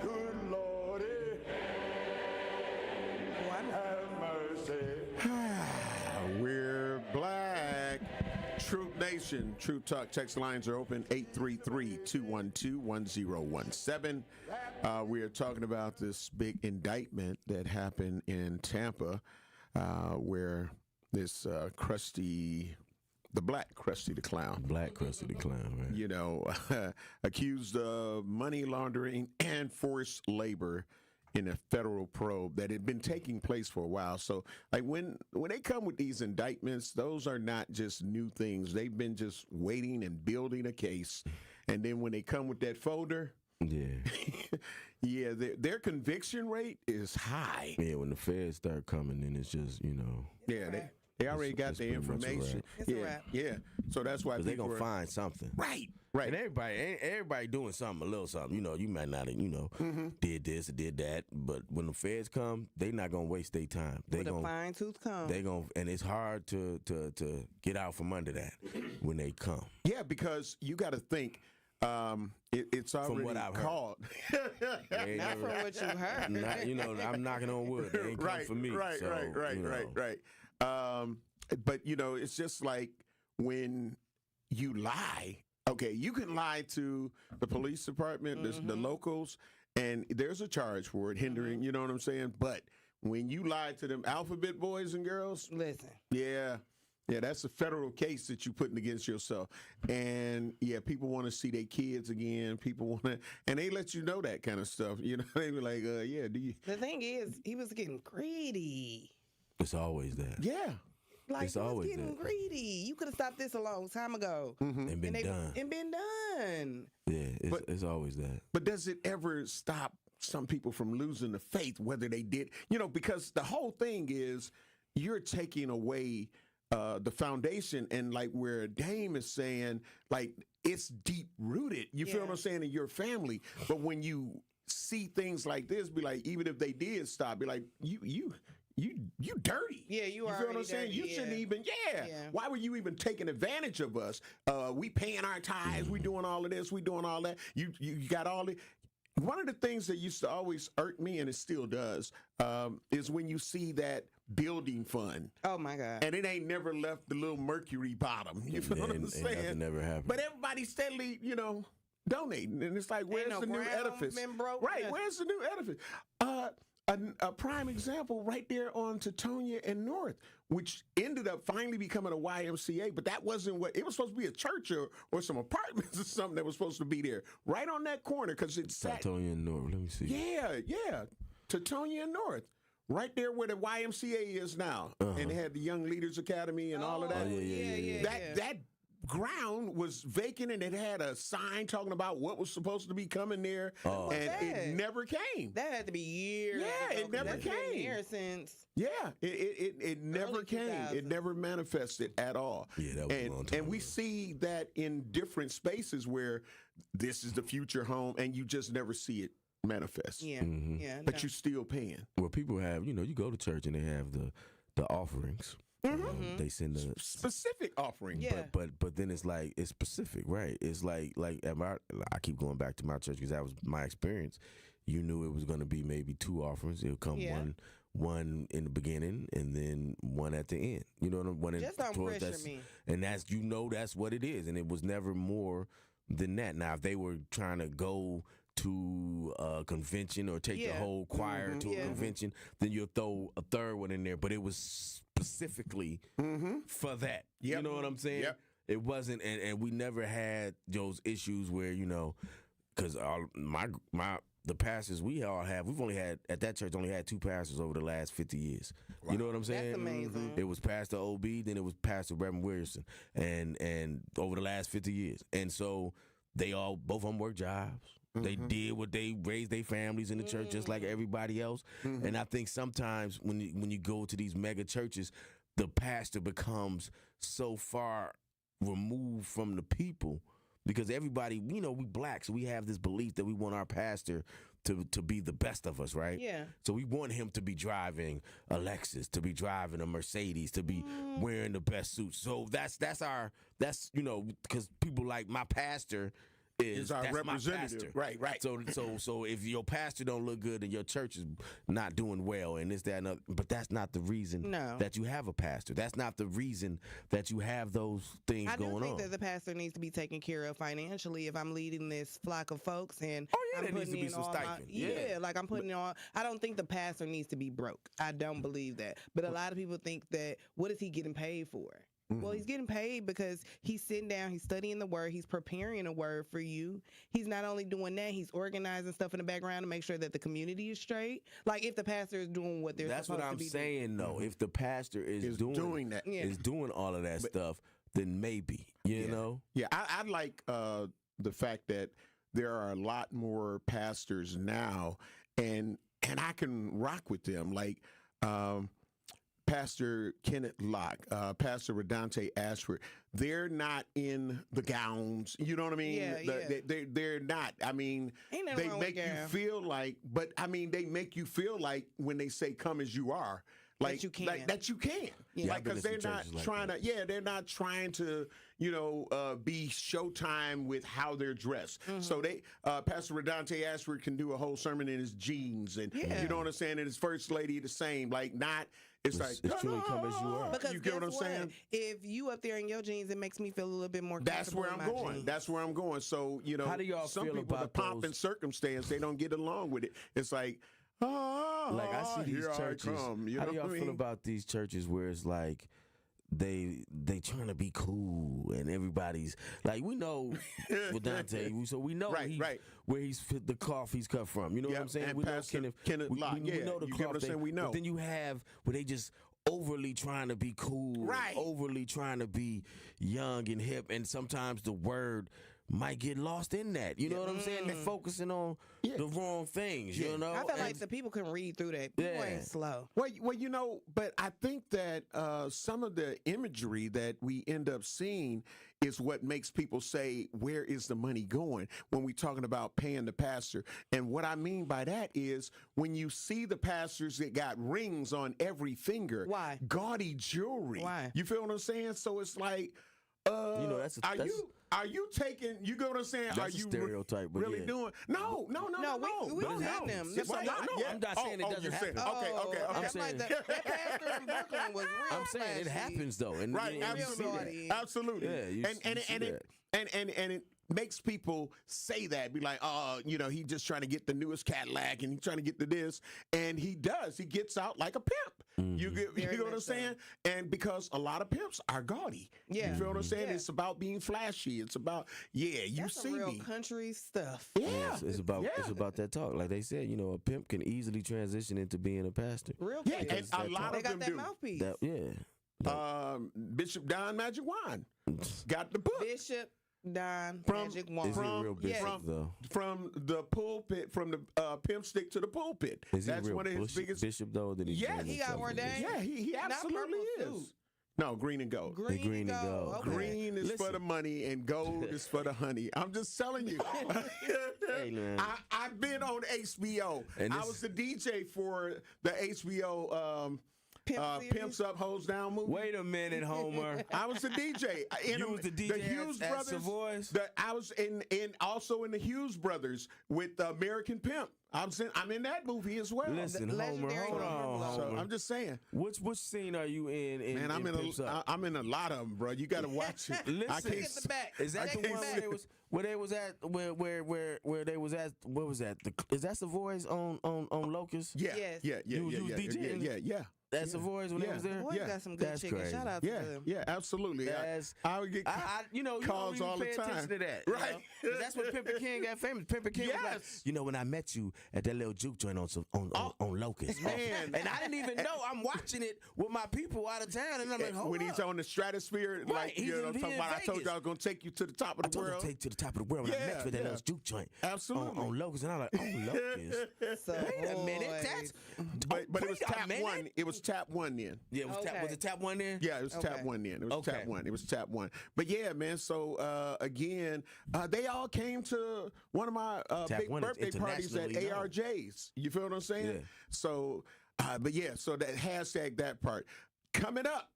Good Lordy. Have mercy. We're black. Truth Nation, Truth Talk text lines are open, 833-212-1017. We are talking about this big indictment that happened in Tampa where this Krusty, the black Krusty the Clown. Black Krusty the Clown, right? You know, accused of money laundering and forced labor in a federal probe that had been taking place for a while. So, like, when they come with these indictments, those are not just new things. They've been just waiting and building a case. And then when they come with that folder, yeah, their conviction rate is high. Yeah, when the feds start coming in, it's just, you know. Yeah, they already got the information. Yeah. So that's why they're going to find something. Right. And everybody doing something, a little something. You know, you might not, did this or did that. But when the feds come, they not going to waste their time. They With a fine tooth comb. And it's hard to get out from under that when they come. Yeah, because you got to think, it's already from what I've called. Not from what you heard. I'm knocking on wood. They ain't come for me. Right. But, it's just like when you lie. Okay, you can lie to the police department, the locals, and there's a charge for it, hindering, you know what I'm saying? But when you lie to them alphabet boys and girls, listen. Yeah, that's a federal case that you're putting against yourself. And, people want to see their kids again. People want to, and they let you know that kind of stuff. You know, they be like, do you? The thing is, he was getting greedy. It's always that. Yeah. Like, it's he was always getting that. greedy. You could have stopped this a long time ago. And been done. And been done. Yeah, it's always that. But does it ever stop some people from losing the faith, whether they did? Because the whole thing is you're taking away the foundation, and like where Dame is saying, like, it's deep rooted. You feel what I'm saying, in your family. But when you see things like this, be like, even if they did stop, be like, you dirty. Yeah, you feel what I'm saying? You shouldn't even, Why were you even taking advantage of us? We paying our tithes, we doing all of this, we doing all that. You got all the. One of the things that used to always irk me, and it still does, is when you see that building fund. Oh my God. And it ain't never left the little mercury bottom. You feel what I'm saying? Nothing never happened. But everybody steadily, donating. And it's like, where's the new edifice? Been broke. Right, where's the new edifice? a prime example right there on Teutonia and North, which ended up finally becoming a YMCA, but that wasn't what it was supposed to be, a church or some apartments or something that was supposed to be there right on that corner because it's Teutonia and North. Let me see. Yeah. Teutonia and North. Right there where the YMCA is now. And they had the Young Leaders Academy and all of that. That ground was vacant and it had a sign talking about what was supposed to be coming there. And it never came. That had to be years ago, it never that's been came. here since. It never came. It never manifested at all. Yeah, that was a long time and we see that in different spaces where this is the future home and you just never see it manifest. But you're still paying. Well, people have, you go to church and they have the offerings. They send the specific offering. But then it's like it's specific, right? It's like I keep going back to my church because that was my experience. You knew it was going to be maybe 2 offerings. It'll come one in the beginning and then one at the end. You know what I'm saying? Just don't pressure me. And that's what it is. And it was never more than that. Now, if they were trying to go to a convention or take the whole choir to a convention, then you'll throw a third one in there. But it was specifically for that. You know what I'm saying? It wasn't, and we never had those issues where, because the pastors we've only had, at that church, only had 2 pastors over the last 50 years. Wow. You know what I'm saying? That's amazing. It was Pastor OB, then it was Pastor Reverend Williamson, and over the last 50 years. And so both of them worked jobs. They did what they raised their families in the church just like everybody else. And I think sometimes when you go to these mega churches, the pastor becomes so far removed from the people because everybody, we black, so we have this belief that we want our pastor to be the best of us, right? Yeah. So we want him to be driving a Lexus, to be driving a Mercedes, to be wearing the best suits. So that's because people like my pastor is our representative, right? So if your pastor don't look good, then your church is not doing well, and this, that, and other. But that's not the reason that you have a pastor. That's not the reason that you have those things going on. I do think that the pastor needs to be taken care of financially. If I'm leading this flock of folks, and I'm there needs to putting be in some all stipend. like I'm putting on. I don't think the pastor needs to be broke. I don't believe that. But a lot of people think that. What is he getting paid for? Well, he's getting paid because he's sitting down, he's studying the word, he's preparing a word for you. He's not only doing that, he's organizing stuff in the background to make sure that the community is straight. Like if the pastor is doing what they're supposed to be doing. That's what I'm saying, though. If the pastor is doing that, is doing all of that stuff, then maybe, you know? Yeah, I like the fact that there are a lot more pastors now, and I can rock with them. Like, Pastor Kenneth Locke, Pastor Redante Ashford, they're not in the gowns. You know what I mean? They're not. I mean, they make you feel like, but I mean, they make you feel like when they say "come as you are," like that you can. That you can. Yeah, like because they're not trying to. Yeah, they're not trying to. Be Showtime with how they're dressed. So they, Pastor Redante Ashford can do a whole sermon in his jeans, and you know what I'm saying. And his first lady the same. Like not. It's truly come as you are. Because you get what I'm saying? If you up there in your jeans, it makes me feel a little bit more That's comfortable where I'm in my going. jeans. That's where I'm going. So, how do y'all some feel people, about the pomp and circumstance, they don't get along with it. It's like, like I see these churches. How do y'all feel about these churches where it's like they trying to be cool and everybody's like, we know with Dante, so we know where the cloth he's cut from. You know what I'm saying? And we know Kenneth Locke. We know the cloth. We know. But then you have where they just overly trying to be cool, overly trying to be young and hip, and sometimes the word might get lost in that. You know what I'm saying? They're focusing on the wrong things, you know? I feel like the people can read through that. People ain't slow. Well, but I think that some of the imagery that we end up seeing is what makes people say, where is the money going when we're talking about paying the pastor? And what I mean by that is when you see the pastors that got rings on every finger, gaudy jewelry. Why? You feel what I'm saying? So it's like, are you taking? You get what I'm saying? That's are you a stereotype, but really doing? No. We don't have them. I'm not saying it doesn't happen. Okay. I'm like that pastor in Brooklyn was real. I'm saying it happens though, and absolutely. Yeah, you see that. And makes people say that, be like, oh, you know, he just trying to get the newest Cadillac and he's trying to get the this, and he does. He gets out like a pimp. You know what I'm saying? And because a lot of pimps are gaudy. Yeah. You feel what I'm saying? Yeah. It's about being flashy. It's about, you That's see some real me. country stuff. Yeah. It's about that talk. Like they said, you know, a pimp can easily transition into being a pastor. Real Yeah, case. and a lot They of got them that do. mouthpiece. Bishop Don Magic Wand got the book. Bishop Don Magic Wand. Is he a real bishop though? From the pulpit, from the pimp stick to the pulpit. Is he That's a real one of his biggest. bishop though? That Yes, he got ordained. Yeah, he Not absolutely purple is. suit. No, green and gold. Green and gold. Okay. Green is for the money and gold is for the honey. I'm just telling you. Hey, man. I've been on HBO. And I was the DJ for the HBO Pimps Up, Hoes Down movie. Wait a minute, Homer. I was the DJ. You was the DJ The Hughes at brothers. Savoy's? I was also in the Hughes brothers with American Pimp. I'm in that movie as well. Listen, Homer, hold on, So Homer. I'm just saying. Which scene are you in? Man, I'm in a lot of them, bro. You got to watch it. Listen, I can't. Is that the one where they was at? Where they was at? What was that? Is that Savoy's on Locust? Yeah, Yes. yeah. You was DJing? Yeah. That's Savoy's when they was there. Boy, you got some good That's chicken. crazy. Shout out to them. Yeah, absolutely. I would get you don't calls even all the pay time. attention to that, Right. You know? 'Cause that's when Pimpin' King got famous. Pimpin' King was like, you know, when I met you at that little juke joint on Locust, Man. and I didn't even know. I'm watching it with my people out of town, and I'm like, hold when up. he's on the stratosphere, Right, like, you know, I'm talking about, I told you I was going to take you to the top of the world. I told him to take you to the top of the world when I met you at that little juke joint. Absolutely. On Locust, and I'm like, on Locust. Wait a minute, that's. But it was wait a tap minute. one. It was tap one then. Yeah, it was tap. Was it tap one then? Yeah, it was tap one then. It was tap one. It was tap one. But yeah, man. So again, they all came to one of my Tap big one is birthday parties at internationally known. ARJ's. You feel what I'm saying? Yeah. So, but yeah. So that hashtag that part coming up.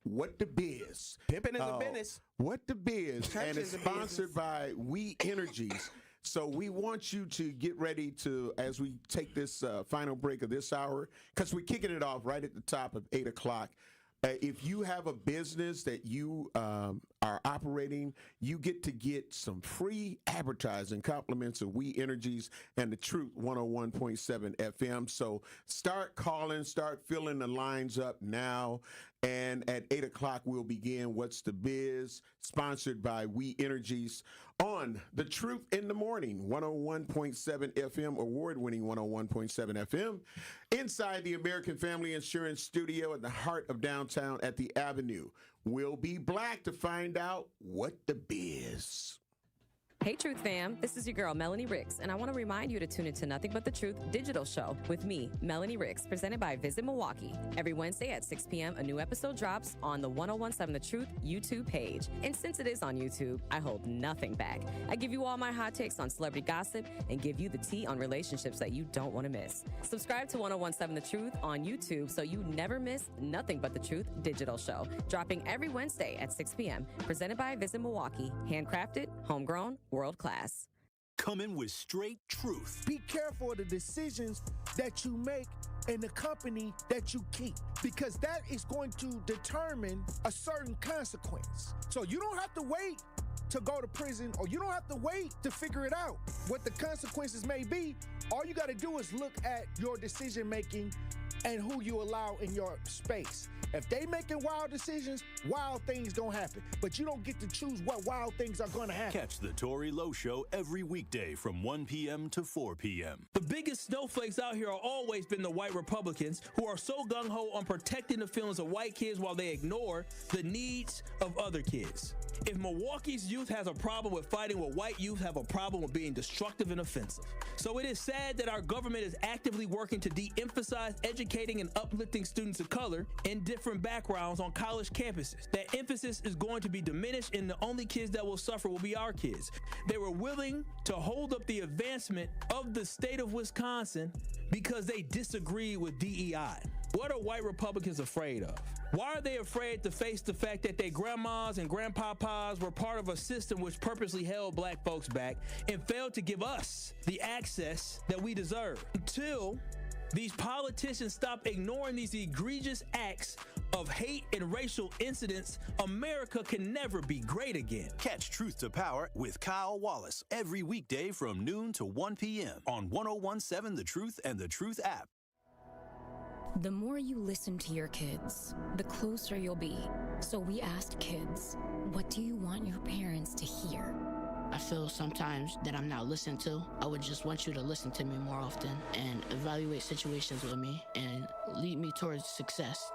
What the biz? Pimpin' is a business. What the biz? Church And it's is a sponsored by We Energies. So we want you to get ready to, as we take this final break of this hour, because we're kicking it off right at the top of 8 o'clock. If you have a business that you are operating, you get to get some free advertising compliments of We Energies and the Truth 101.7 FM. So start calling, start filling the lines up now. And at 8 o'clock, we'll begin What's the Biz, sponsored by We Energies on The Truth in the Morning, 101.7 FM, award-winning 101.7 FM, inside the American Family Insurance Studio in the heart of downtown at the Avenue. We'll be black to find out what the biz. Hey, Truth fam. This is your girl, Melanie Ricks, and I want to remind you to tune into Nothing But the Truth digital show with me, Melanie Ricks, presented by Visit Milwaukee. Every Wednesday at 6 p.m., a new episode drops on the 101.7 The Truth YouTube page. And since it is on YouTube, I hold nothing back. I give you all my hot takes on celebrity gossip and give you the tea on relationships that you don't want to miss. Subscribe to 101.7 The Truth on YouTube so you never miss Nothing But the Truth digital show, dropping every Wednesday at 6 p.m., presented by Visit Milwaukee. Handcrafted, homegrown, world class. Coming with straight truth. Be careful of the decisions that you make and the company that you keep, because that is going to determine a certain consequence. So you don't have to wait to go to prison, or you don't have to wait to figure it out what the consequences may be. All you got to do is look at your decision making and who you allow in your space. If they making wild decisions, wild things gonna happen. But you don't get to choose what wild things are gonna happen. Catch the Tory Lowe Show every weekday from 1 p.m. to 4 p.m. The biggest snowflakes out here have always been the white Republicans, who are so gung-ho on protecting the feelings of white kids while they ignore the needs of other kids. If Milwaukee's youth has a problem with fighting, well, white youth have a problem with being destructive and offensive. So it is sad that our government is actively working to de-emphasize educating and uplifting students of color in different backgrounds on college campuses. That emphasis is going to be diminished, and the only kids that will suffer will be our kids. They were willing to hold up the advancement of the state of Wisconsin because they disagree with DEI. What are white Republicans afraid of? Why are they afraid to face the fact that their grandmas and grandpapas were part of a system which purposely held black folks back and failed to give us the access that we deserve? Until these politicians stop ignoring these egregious acts of hate and racial incidents, America can never be great again. Catch Truth to Power with Kyle Wallace every weekday from noon to 1 p.m. on 1017 The Truth and The Truth app. The more you listen to your kids, the closer you'll be. So we asked kids, what do you want your parents to hear? I feel sometimes that I'm not listened to. I would just want you to listen to me more often and evaluate situations with me and lead me towards success.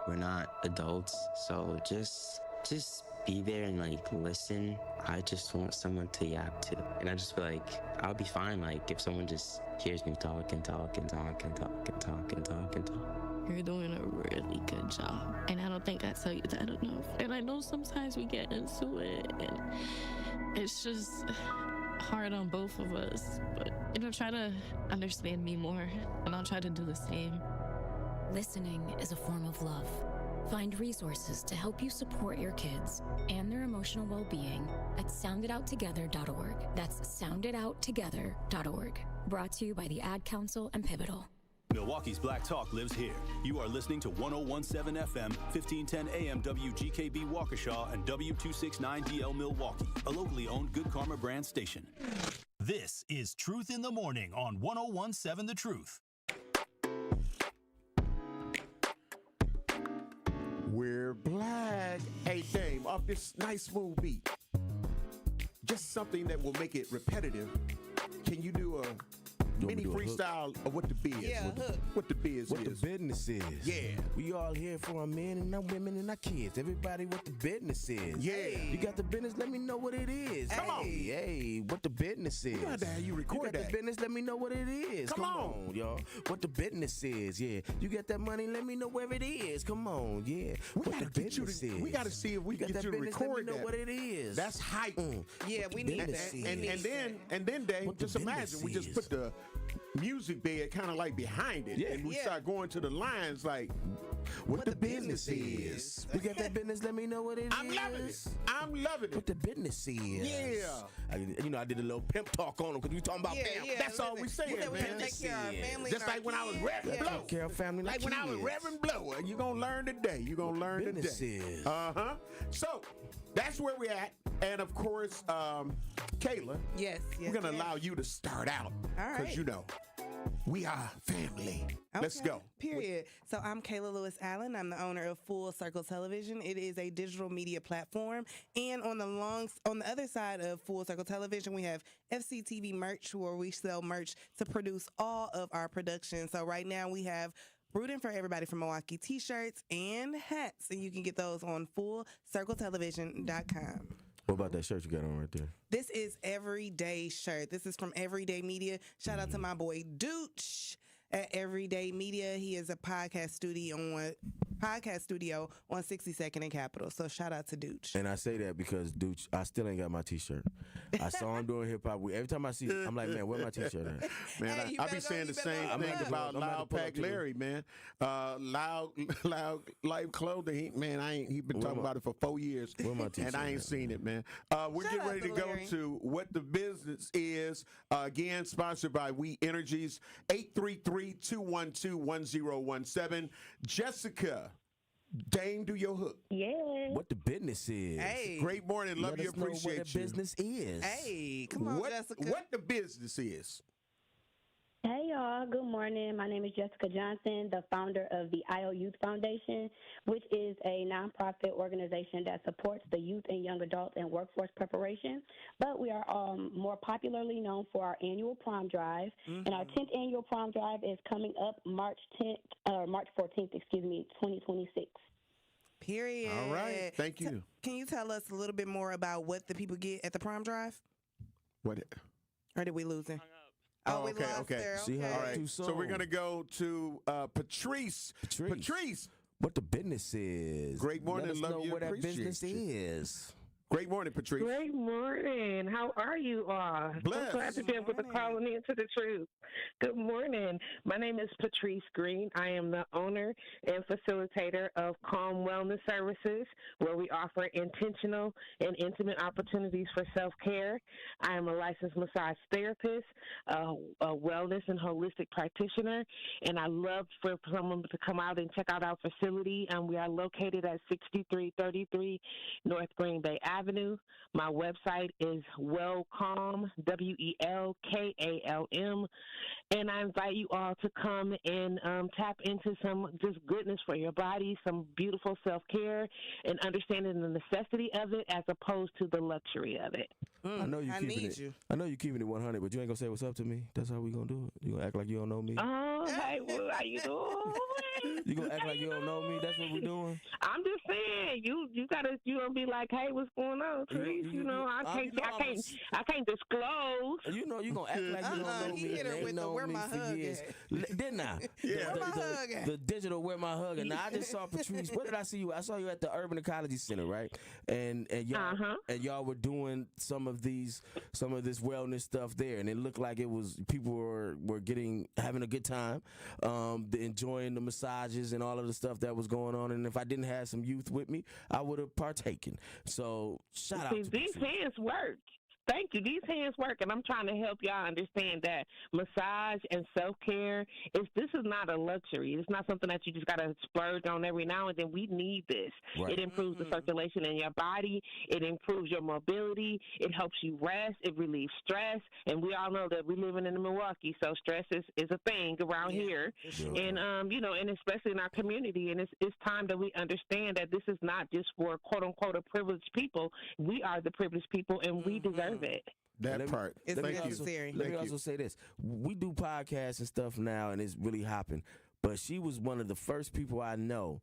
We're not adults, so just be there and listen. I just want someone to yap to. And I just feel like I'll be fine if someone just hears me talk and talk and talk and talk and talk and talk and talk. You're doing a really good job. And I don't think I tell you that enough. And I know sometimes we get into it and it's just hard on both of us. But try to understand me more and I'll try to do the same. Listening is a form of love. Find resources to help you support your kids and their emotional well-being at sounditouttogether.org. That's sounditouttogether.org. Brought to you by the Ad Council and Pivotal. Milwaukee's Black Talk lives here. You are listening to 1017 FM, 1510 AM WGKB Waukesha and W269DL Milwaukee, a locally owned Good Karma brand station. This is Truth in the Morning on 1017 The Truth. We're black. Hey, Dame, off this nice smooth beat, just something that will make it repetitive. Can you do a mini freestyle of what the biz? Yeah, what the biz what is? the business is. Yeah. We all here for our men and our women and our kids. Everybody what the business is. Yeah. You got the business, let me know what it is. Come on. Hey, what the business is. You got that, you record got that. the business, let me know what it is. Come on, y'all. What the business is, yeah. You got that money, let me know where it is. Come on, yeah. What the business is. We got to see if we got can get that you to business, record let me know that. what it is. That's hype. Yeah, we need that. And then, Dave, just imagine we just put the music bed kind of behind it, and we start going to the lines what the business is. We got that business, let me know what it is. I'm loving it. What the business is. Yeah. I did a little pimp talk on them because we talking about pimp. That's all we saying, man. Take care of our family. Just like when I was Reverend Blow. Take care of family like when I was Reverend Blow. You're going to learn today. You're going to learn today. Uh-huh. So, that's where we're at. And, of course, Kayla. Yes. We're going to allow you to start out. All right. Because, we are family. Okay, Let's go. Period. So I'm Kayla Lewis Allen. I'm the owner of Full Circle Television. It is a digital media platform. And on the other side of Full Circle Television, we have FCTV merch, where we sell merch to produce all of our productions. So right now we have Rooting for Everybody from Milwaukee t-shirts and hats, and you can get those on FullCircleTelevision.com. What about that shirt you got on right there? This is Everyday shirt. This is from Everyday Media. Shout out to my boy Dooch at Everyday Media. He is a podcast studio on 62nd and Capitol. So shout out to Dooch. And I say that because Dooch, I still ain't got my t-shirt. I saw him doing hip hop. Every time I see him, I'm like, man, where my t-shirt at? Man, I be saying the same thing about Loud Pack Larry, man. Loud Life Clothing, he been talking about it for 4 years. Where my t-shirt and I ain't seen it, man. We're getting ready to go to What the Business Is. Again, sponsored by We Energies. 833-212-1017. Jessica, Dame, do your hook. Yeah. What the business is. Hey. Great morning. Love Let you. us know Appreciate what the you. business is. Hey, come on, Jessica. What the business is. Hey, y'all. Good morning. My name is Jessica Johnson, the founder of the IO Youth Foundation, which is a nonprofit organization that supports the youth and young adults and workforce preparation. But we are more popularly known for our annual prom drive. And our 10th annual prom drive is coming up March 14th, 2026. Period. All right. Thank you. Can you tell us a little bit more about what the people get at the prom drive? What? Or did we lose her? Oh, we okay, lost okay. her. See how All right. too So we're going to go to Patrice. Patrice. What the business is. Great morning. Let us Love know you. what that Appreciate business you. is. Great morning, Patrice. Great morning. How are you all? Blessed. So glad to be able to call in to the truth. Good morning. My name is Patrice Green. I am the owner and facilitator of Calm Wellness Services, where we offer intentional and intimate opportunities for self-care. I am a licensed massage therapist, a wellness and holistic practitioner, and I love for someone to come out and check out our facility. We are located at 6333 North Green Bay Avenue. My website is Wellcalm, WELKALM, and I invite you all to come and tap into some just goodness for your body, some beautiful self-care, and understanding the necessity of it as opposed to the luxury of it. I know you keeping it. I know you keeping it 100, but you ain't gonna say what's up to me. That's how we gonna do it. You gonna act like you don't know me. Oh, hey, what are you doing? You gonna act like you don't know me? That's what we doing. I'm just saying, you gonna be like, hey, what's going on, Trees? I can't disclose. You know you gonna act like you don't know me. He hit her with the where my hug years. at. Didn't I? Yeah. Where my hug at? The digital where my hug at. Now I just saw Patrice. Where did I see you? I saw you at the Urban Ecology Center, right? And y'all were doing some of this wellness stuff there, and it looked like it was people were having a good time, enjoying the massages and all of the stuff that was going on. And if I didn't have some youth with me, I would have partaken. So shout out to these hands work. Thank you. These hands work, and I'm trying to help y'all understand that massage and self-care, this is not a luxury. It's not something that you just got to splurge on every now and then. We need this. Right. It improves the circulation in your body. It improves your mobility. It helps you rest. It relieves stress. And we all know that we're living in Milwaukee, so stress is a thing around here. Sure. And, and especially in our community. And it's time that we understand that this is not just for, quote-unquote, a privileged people. We are the privileged people, and we deserve it. That part. It's Let me necessary. also say this. We do podcasts and stuff now, and it's really hopping. But she was one of the first people I know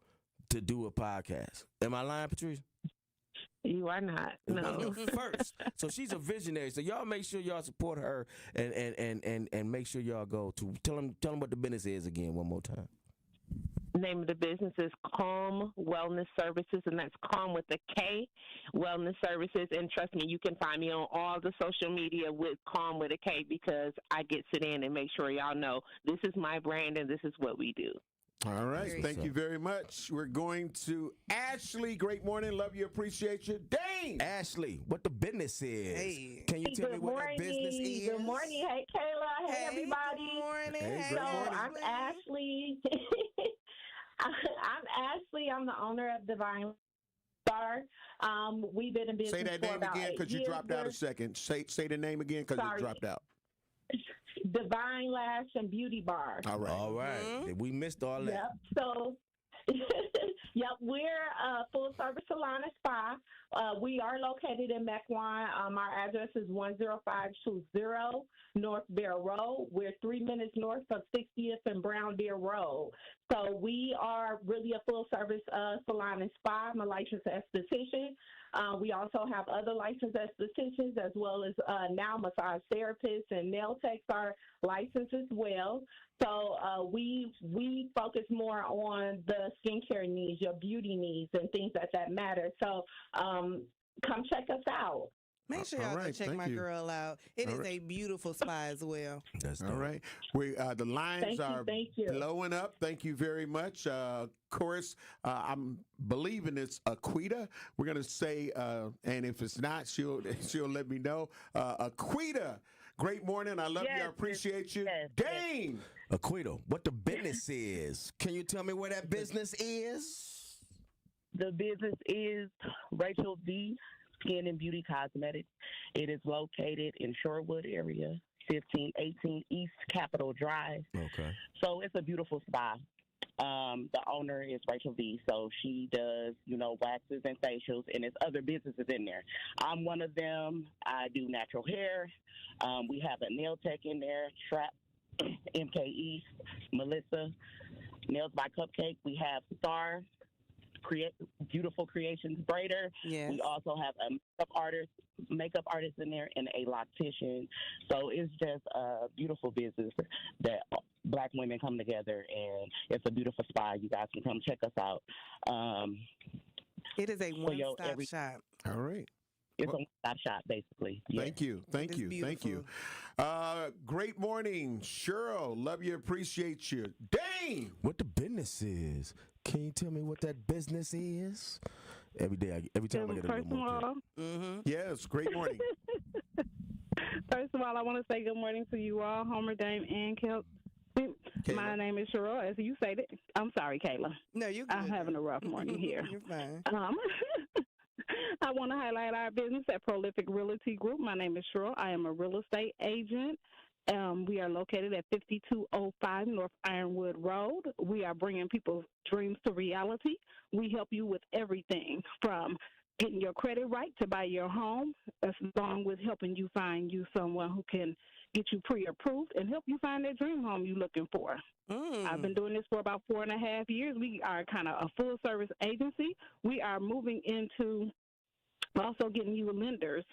to do a podcast. Am I lying, Patrice? You are not. No. First. So she's a visionary. So y'all make sure y'all support her and make sure y'all go to tell them what the business is again one more time. Name of the business is Calm Wellness Services, and that's Calm with a K, Wellness Services. And trust me, you can find me on all the social media with Calm with a K, because I get sit in and make sure y'all know this is my brand and this is what we do. All right. Thank you very much. We're going to Ashley. Great morning. Love you. Appreciate you. Dane. Ashley, what the business is. Hey. Can you tell me what that business is? Good morning. Hey, Kayla. Hey, everybody. Good morning. Hey, So I'm Ashley. I'm Ashley. I'm the owner of Divine Star. We've been in business Say that for name about again, 8 because you years. dropped out a second. Say the name again, because you dropped out. Divine Lash and Beauty Bar. All right. All right. We missed all that. Yep. So, we're a full-service salon and spa. We are located in Mequon. Our address is 10520 North Bear Road. We're 3 minutes north of 60th and Brown Deer Road. So we are really a full-service salon and spa. I'm a licensed esthetician. We also have other licensed estheticians, as well as now massage therapists and nail techs are licensed as well. So we focus more on the skincare needs, your beauty needs, and things that matter. So come check us out. Make sure y'all go check my girl out. It is a beautiful spa as well. That's all right. We the lines are blowing up. Thank you very much. Chorus, I'm believing it's Aquita. We're gonna say, and if it's not, she'll let me know. Aquita, great morning. I love you. I appreciate you. Dane. Aquita, what the business is? Can you tell me where that business is? The business is Rachel V. Skin and Beauty Cosmetics. It is located in Shorewood area, 1518 East Capitol Drive. Okay. So it's a beautiful spa. The owner is Rachel V. So she does, waxes and facials, and there's other businesses in there. I'm one of them. I do natural hair. We have a nail tech in there, Trap, MK East, Melissa, Nails by Cupcake. We have Star, Beautiful Creations Braider. Yes. We also have a makeup artist in there, and a loctician. So it's just a beautiful business that Black women come together, and it's a beautiful spa. You guys can come check us out. It is a one-stop shop. All right. It's a one-stop shop, basically. Yeah. Thank you. Thank you. Thank you. Great morning, Cheryl. Love you, appreciate you. Dane! What the business is? Can you tell me what that business is? Every time I get a little more. Yes, great morning. First of all, I want to say good morning to you all, Homer, Dame, and Kelp. My name is Cheryl, as you stated. I'm sorry, Kayla. No, you're good. I'm having a rough morning here. You're fine. I want to highlight our business at Prolific Realty Group. My name is Cheryl. I am a real estate agent. We are located at 5205 North Ironwood Road. We are bringing people's dreams to reality. We help you with everything from getting your credit right to buy your home, along with helping you find you someone who can get you pre-approved and help you find that dream home you're looking for. I've been doing this for about 4.5 years. We are kind of a full-service agency. We are moving into also getting you lenders,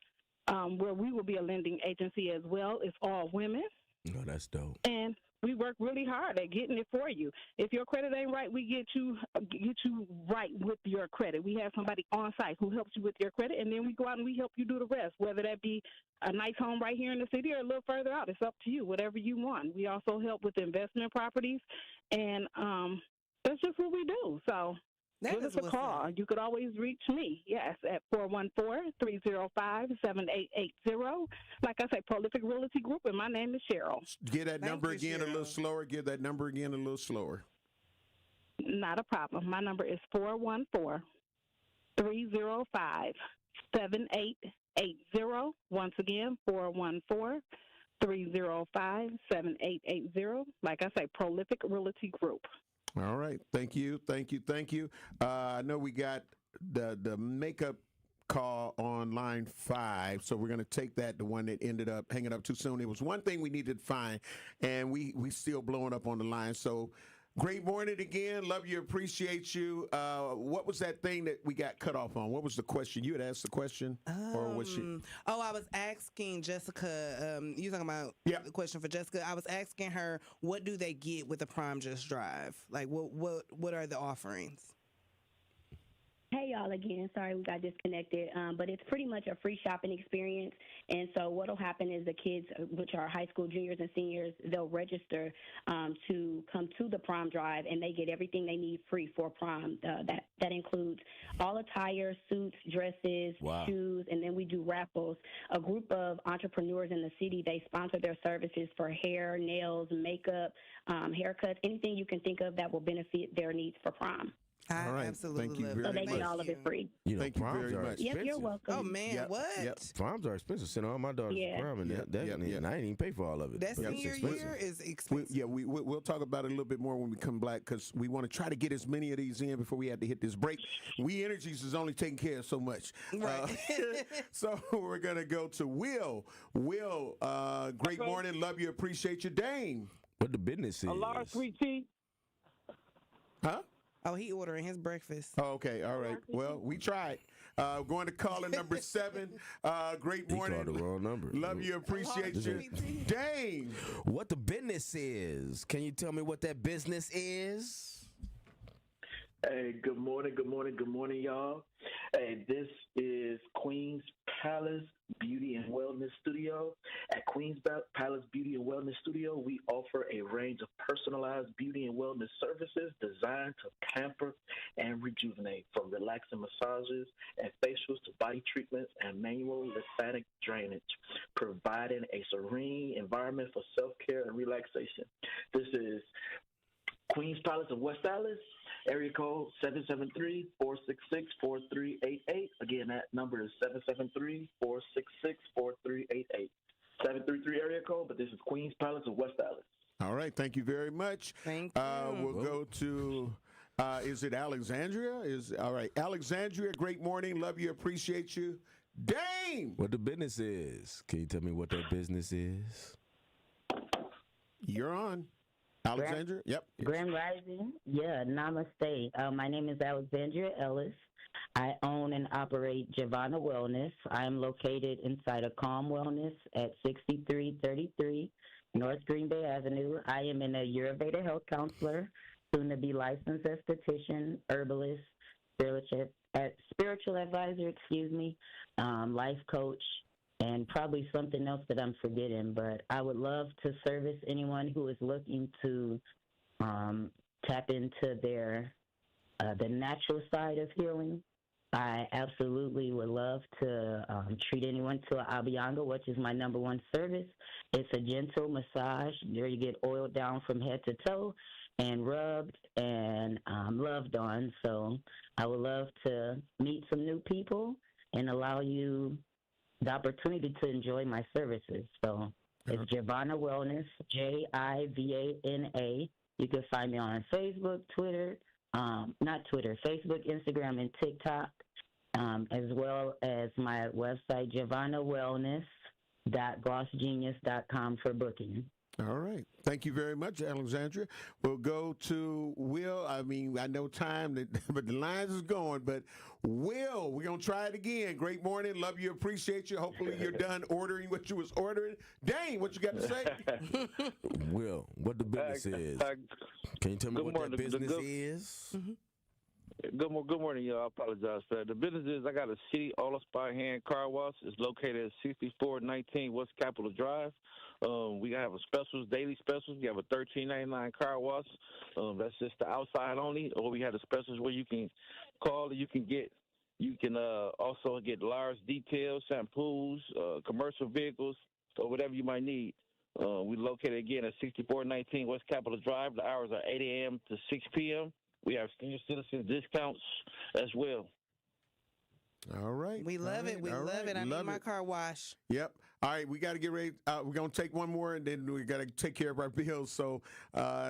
where we will be a lending agency as well. It's all women. Oh, that's dope. And we work really hard at getting it for you. If your credit ain't right, we get you right with your credit. We have somebody on site who helps you with your credit, and then we go out and we help you do the rest, whether that be a nice home right here in the city or a little further out. It's up to you, whatever you want. We also help with investment properties, and that's just what we do. So give us a call. You could always reach me, yes, at 414-305-7880. Like I say, Prolific Realty Group, and my name is Cheryl. Get that number again a little slower. Give that number again a little slower. Not a problem. My number is 414-305-7880. Once again, 414-305-7880. Like I say, Prolific Realty Group. All right. Thank you. Thank you. Thank you. I know we got the makeup call on line 5, so we're going to take that, the one that ended up hanging up too soon. It was one thing we needed to find, and we still blowing up on the line. So great morning again. Love you. Appreciate you. What was that thing that we got cut off on? What was the question? You had asked the question? Or was she? Oh, I was asking Jessica, you talking about the question for Jessica. I was asking her, what do they get with the Prime Just Drive? Like, what are the offerings? Hey, y'all, again. Sorry we got disconnected, but it's pretty much a free shopping experience. And so what will happen is the kids, which are high school juniors and seniors, they'll register to come to the prom drive, and they get everything they need free for prom. That includes all attire, suits, dresses, shoes, and then we do raffles. A group of entrepreneurs in the city, they sponsor their services for hair, nails, makeup, haircuts, anything you can think of that will benefit their needs for prom. All right. Absolutely. Thank you very So they much. get all of it free. You know, Thank you proms very are much. expensive. Yep, you're welcome. Oh, man, what? Proms are expensive. Send all my daughters to prom, and definitely, and I ain't even pay for all of it. That but it's senior expensive. year is expensive. We'll talk about it a little bit more when we come back, because we want to try to get as many of these in before we have to hit this break. We Energies is only taking care of so much. Right. So we're going to go to Will. Will, great morning. Love you. Appreciate you. Dane. What the business is? A large sweet tea. Huh? Oh, he ordering his breakfast. Oh, okay. All right. Well, we tried. Going to caller number 7. Great morning. He called the wrong number. Love you. Appreciate you. Dane. What the business is? Can you tell me what that business is? Hey, good morning, y'all. Hey, this is Queen's Palace Beauty and Wellness Studio. At Queen's Palace Beauty and Wellness Studio, we offer a range of personalized beauty and wellness services designed to pamper and rejuvenate, from relaxing massages and facials to body treatments and manual lymphatic drainage, providing a serene environment for self-care and relaxation. This is Queen's Palace of West Allis. Area code 773-466-4388. Again, that number is 773-466-4388. 733 area code, but this is Queen's Palace of West Allis. All right. Thank you very much. Thank you. We'll go to, is it Alexandria? All right. Alexandria, great morning. Love you. Appreciate you. Dame! What the business is? Can you tell me what that business is? You're on. Alexandria? Yep. Grand Rising. Yeah, namaste. My name is Alexandria Ellis. I own and operate Giovanna Wellness. I am located inside of Calm Wellness at 6333 North Green Bay Avenue. I am an Ayurveda health counselor, soon to be licensed esthetician, herbalist, spiritual advisor, life coach, and probably something else that I'm forgetting. But I would love to service anyone who is looking to tap into the natural side of healing. I absolutely would love to treat anyone to an Abhyanga, which is my number one service. It's a gentle massage where you get oiled down from head to toe and rubbed and loved on. So I would love to meet some new people and allow you the opportunity to enjoy my services. So it's Jivana Wellness, Jivana. You can find me on Facebook, Facebook, Instagram, and TikTok, as well as my website, JivanaWellness.glossgenius.com for booking. All right. Thank you very much, Alexandria. We'll go to Will. I know time, but the lines is going. But Will, we're going to try it again. Great morning. Love you. Appreciate you. Hopefully you're done ordering what you was ordering. Dane, what you got to say? Will, what the business is? Can you tell me what that business is? Good morning, y'all. I apologize for that. The business is I got a City All-Spy Hand Car Wash. It's located at 6419 West Capitol Drive. We have a specials, daily specials. We have a $13.99 car wash. That's just the outside only. Or we have the specials where you can call and you can also get large details, shampoos, commercial vehicles, or whatever you might need. We located again at 6419 West Capitol Drive. The hours are 8 a.m. to 6 p.m. We have senior citizen discounts as well. All right. We love it. We love it. I need my car wash. Yep. All right. We got to get ready. We're going to take one more, and then we got to take care of our bills. So,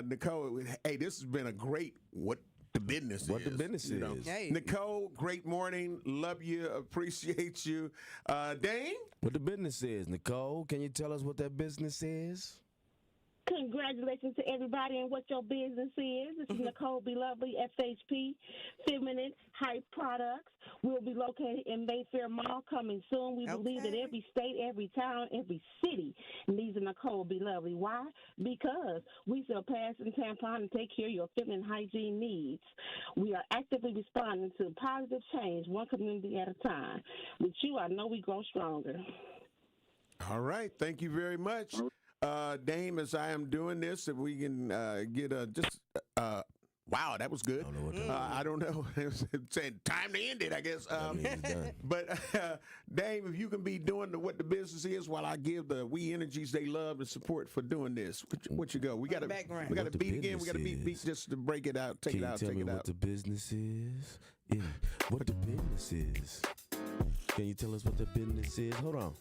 Nicole, hey, this has been a great What the Business is. What the business is. Hey. Nicole, great morning. Love you. Appreciate you. Dane? What the business is. Nicole, can you tell us what that business is? Congratulations to everybody and what your business is. This is Nicole Be Lovely, FHP, Feminine Hype Products. We'll be located in Mayfair Mall coming soon. We believe that every state, every town, every city needs a Nicole Be Lovely. Why? Because we sell pads and tampons and take care of your feminine hygiene needs. We are actively responding to positive change, one community at a time. With you, I know we grow stronger. All right. Thank you very much. Dame, as I am doing this, if we can get wow, that was good. I don't know. It's saying time to end it, I guess. But Dame, if you can be doing what the business is while I give the We Energies they love and support for doing this. What you go? We got to beat again. We got to beat just to break it out. Take it out. Can you tell me what the business is? Yeah. What the business is? Can you tell us what the business is? Hold on.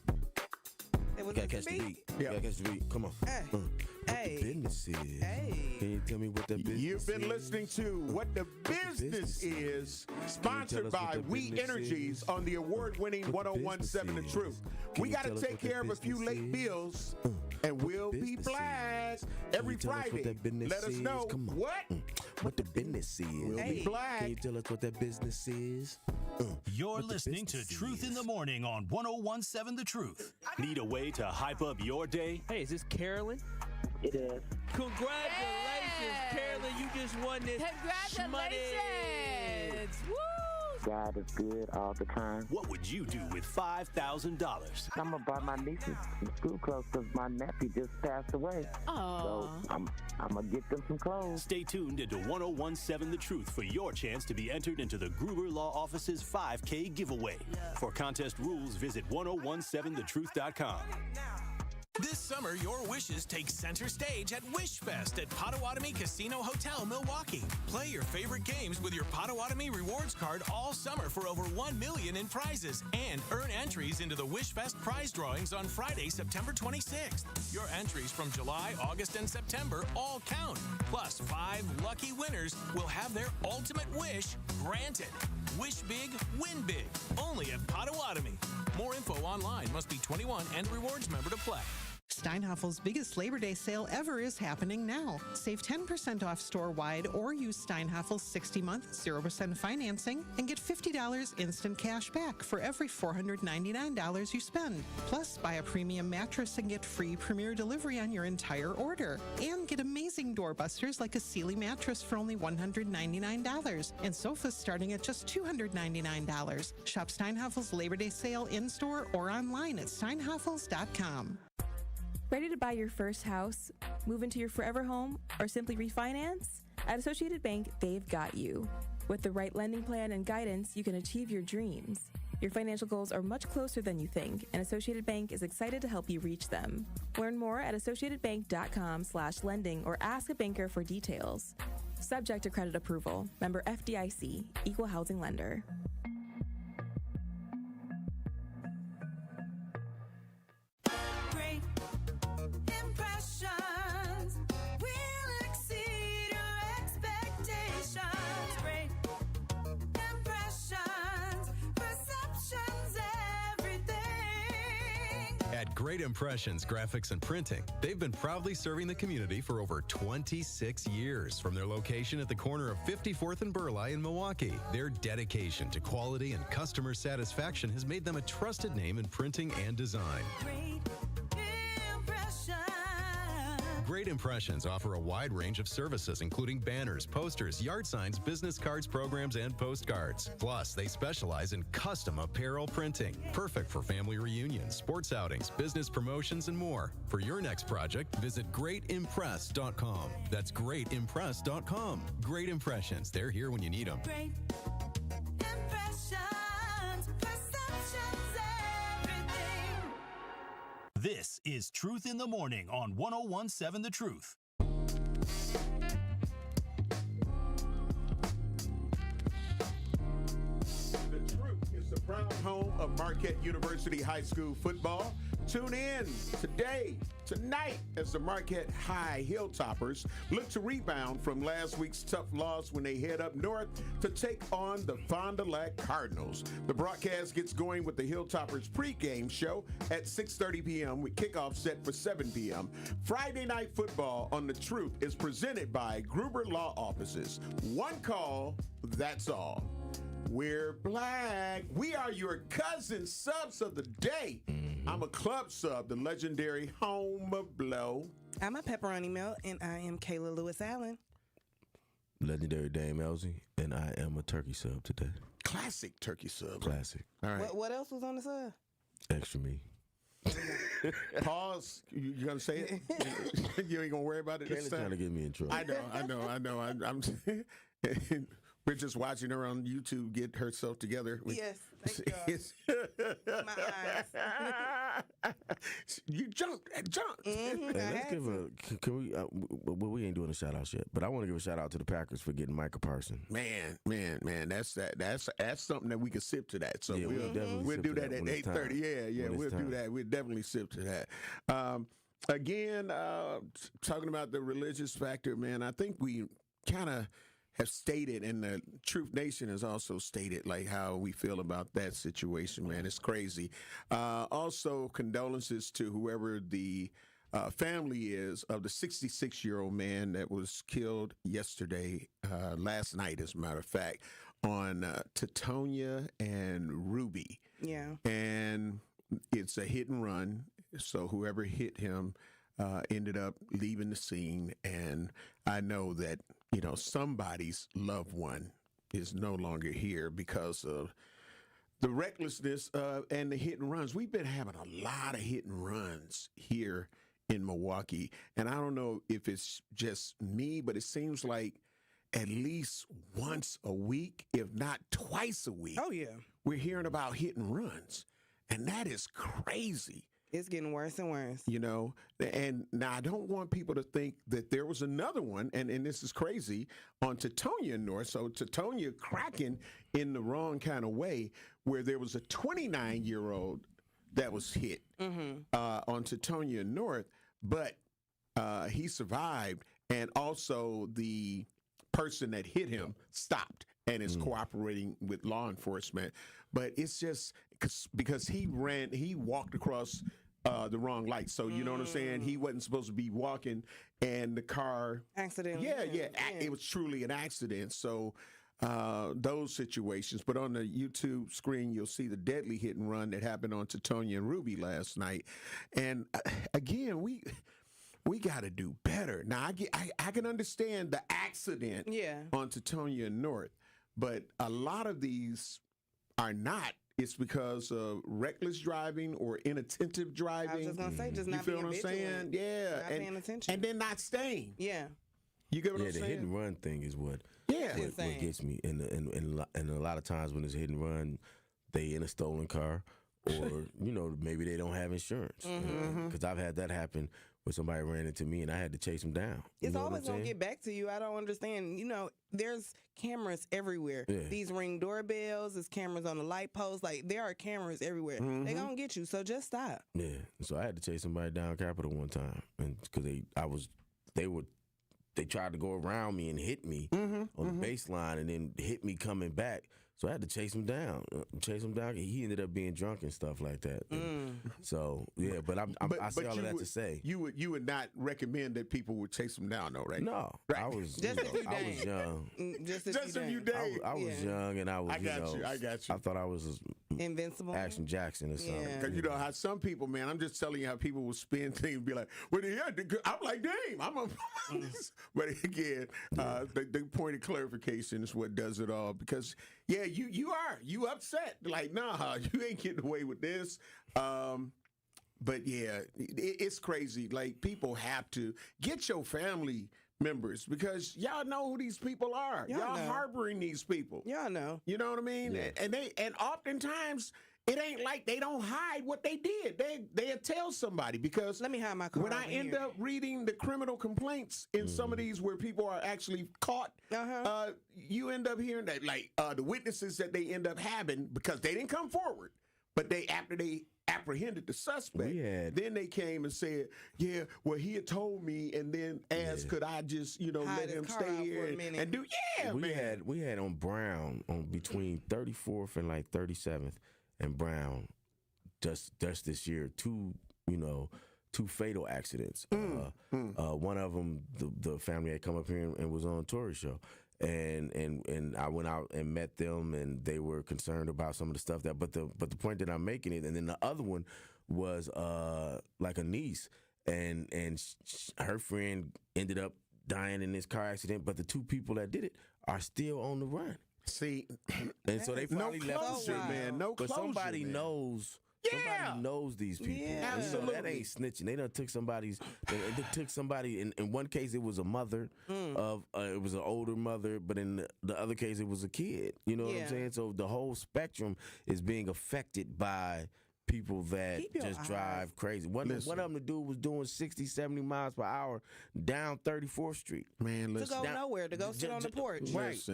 Gotta catch the beat. Gotta catch the beat. Come on. What the business is? Can you tell me what the business is? You've been listening to What the Business Is, sponsored by We Energies on the award-winning 1017 The Truth. We got to take care of a few late bills, and we'll be black every Friday. Let us know what the business is. We'll be black. Can you tell us what that business is? You're listening to Truth in the Morning on 1017 The Truth. Need a way to hype up your day? Hey, is this Carolyn? It is. Congratulations, Carolyn. You just won this Congratulations. Woo! God is good all the time. What would you do with $5,000? I'm going to buy my nieces some school clothes because my nephew just passed away. So I'm going to get them some clothes. Stay tuned into 1017 The Truth for your chance to be entered into the Gruber Law Office's 5K giveaway. For contest rules, visit 1017thetruth.com. This summer, your wishes take center stage at WishFest at Potawatomi Casino Hotel, Milwaukee. Play your favorite games with your Potawatomi Rewards card all summer for over $1 million in prizes and earn entries into the WishFest prize drawings on Friday, September 26th. Your entries from July, August, and September all count. Plus, 5 lucky winners will have their ultimate wish granted. Wish big, win big. Only at Potawatomi. More info online. Must be 21 and rewards member to play. Steinhaffel's biggest Labor Day sale ever is happening now. Save 10% off store-wide or use Steinhaffel's 60-month 0% financing and get $50 instant cash back for every $499 you spend. Plus, buy a premium mattress and get free premier delivery on your entire order. And get amazing doorbusters like a Sealy mattress for only $199 and sofas starting at just $299. Shop Steinhaffel's Labor Day sale in-store or online at steinhaffels.com. Ready to buy your first house, move into your forever home, or simply refinance? At Associated Bank, they've got you. With the right lending plan and guidance, you can achieve your dreams. Your financial goals are much closer than you think, and Associated Bank is excited to help you reach them. Learn more at associatedbank.com/lending or ask a banker for details. Subject to credit approval. Member FDIC. Equal housing lender. At Great Impressions Graphics and Printing, they've been proudly serving the community for over 26 years. From their location at the corner of 54th and Burleigh in Milwaukee, their dedication to quality and customer satisfaction has made them a trusted name in printing and design. Great Impressions offer a wide range of services, including banners, posters, yard signs, business cards, programs, and postcards. Plus, they specialize in custom apparel printing, perfect for family reunions, sports outings, business promotions, and more. For your next project, visit greatimpress.com. That's greatimpress.com. Great Impressions. They're here when you need them. Great Impressions, perceptions, everything. This is Truth in the Morning on 101.7 The Truth. The Truth is the proud home of Marquette University High School football. Tune in tonight, as the Marquette High Hilltoppers look to rebound from last week's tough loss when they head up north to take on the Fond du Lac Cardinals. The broadcast gets going with the Hilltoppers pregame show at 6:30 p.m. with kickoff set for 7 p.m. Friday Night Football on The Truth is presented by Gruber Law Offices. One call, that's all. We're black. We are your cousin subs of the day. I'm a club sub, the legendary Home of Blow. I'm a pepperoni melt, and I am Kayla Lewis Allen. Legendary Dame Elsie, and I am a turkey sub today. Classic turkey sub. Classic. All right. What else was on the sub? Extra me. Pause. You gonna say it? You ain't gonna worry about it this Kayla time? trying to get me in trouble. I know. I'm we're just watching her on YouTube get herself together. Yes, thank God. My eyes. You jumped. Hey, let's give can we? Well, we ain't doing a shout out yet, but I want to give a shout out to the Packers for getting Micah Parsons. Man, that's something that we can sip to that. So yeah, we'll do that at 8:30. Yeah, we'll do that. We'll definitely sip to that. Again, talking about the religious factor, man, I think we kind of have stated, and the Truth Nation has also stated, like, how we feel about that situation, man. It's crazy. Also, condolences to whoever the family is of the 66-year-old man that was killed last night, as a matter of fact, on Titonia and Ruby. Yeah. And it's a hit and run. So whoever hit him ended up leaving the scene. And I know that, somebody's loved one is no longer here because of the recklessness and the hit and runs. We've been having a lot of hit and runs here in Milwaukee. And I don't know if it's just me, but it seems like at least once a week, if not twice a week. Oh, yeah. We're hearing about hit and runs. And that is crazy. It's getting worse and worse. And now I don't want people to think that there was another one, and this is crazy, on Titonia North. So Titonia cracking in the wrong kind of way, where there was a 29-year-old that was hit on Titonia North, but he survived, and also the person that hit him stopped and is cooperating with law enforcement. But it's just because he walked across the wrong light. So you know what I'm saying? He wasn't supposed to be walking, and the car accident. Yeah. It was truly an accident. So those situations. But on the YouTube screen, you'll see the deadly hit and run that happened on Titonia and Ruby last night. And again, we got to do better. Now I can understand the accident on Titonia North, but a lot of these are not. It's because of reckless driving or inattentive driving. I was just gonna say, just you not feel being what I'm saying? Yeah, not paying attention, and then not staying. Yeah, you get what I'm the saying? hit and run thing is what gets me. And a lot of times when it's a hit and run, they in a stolen car, or maybe they don't have insurance. Because I've had that happen where somebody ran into me and I had to chase them down. It's always going to get back to you. I don't understand. There's cameras everywhere. Yeah. These Ring doorbells, there's cameras on the light posts. Like, there are cameras everywhere. They're going to get you, so just stop. Yeah. So I had to chase somebody down Capitol one time, and because they tried to go around me and hit me on the baseline and then hit me coming back. So I had to chase him down. He ended up being drunk and stuff like that. So yeah, but I say all of that to say you would not recommend that people would chase him down, though, right? No, right. I was just I was young. Just if you dang. I was young and I was. I got you. I thought I was invincible, Action Jackson or something. Because you know how some people, man. I'm just telling you how people will spin things and be like, "Well, yeah, I'm like, damn, I'm a." But again, the point of clarification is what does it all. Because yeah, you upset. Like, nah, you ain't getting away with this. But yeah, it's crazy. Like, people have to get your family members, because y'all know who these people are. Y'all harboring these people. Y'all know. You know what I mean? Yeah. And oftentimes it ain't like they don't hide what they did. They'll tell somebody, because let me hide my car when I end up reading the criminal complaints in some of these where people are actually caught, you end up hearing that, like, the witnesses that they end up having, because they didn't come forward, but after they apprehended the suspect, then they came and said, yeah, well, he had told me, and then asked, could I just, let him stay here and do, we had on Brown, on between 34th and like 37th and Brown, just this year, two fatal accidents. One of them, the family had come up here and was on a tourist show. And I went out and met them, and they were concerned about some of the stuff but the point that I'm making is, and then the other one was like a niece, and her friend ended up dying in this car accident, but the two people that did it are still on the run. See, and so they probably left closure, man. No closure, but somebody man. knows. Yeah. Somebody knows these people. Yeah, absolutely. That ain't snitching. They done took somebody's. They took somebody. In one case, it was a mother of. It was an older mother, but in the other case, it was a kid. You know what I'm saying? So the whole spectrum is being affected by people that just drive crazy. One of them, the dude was doing 60, 70 miles per hour down 34th Street. Man, listen. To go nowhere, to go sit on the porch.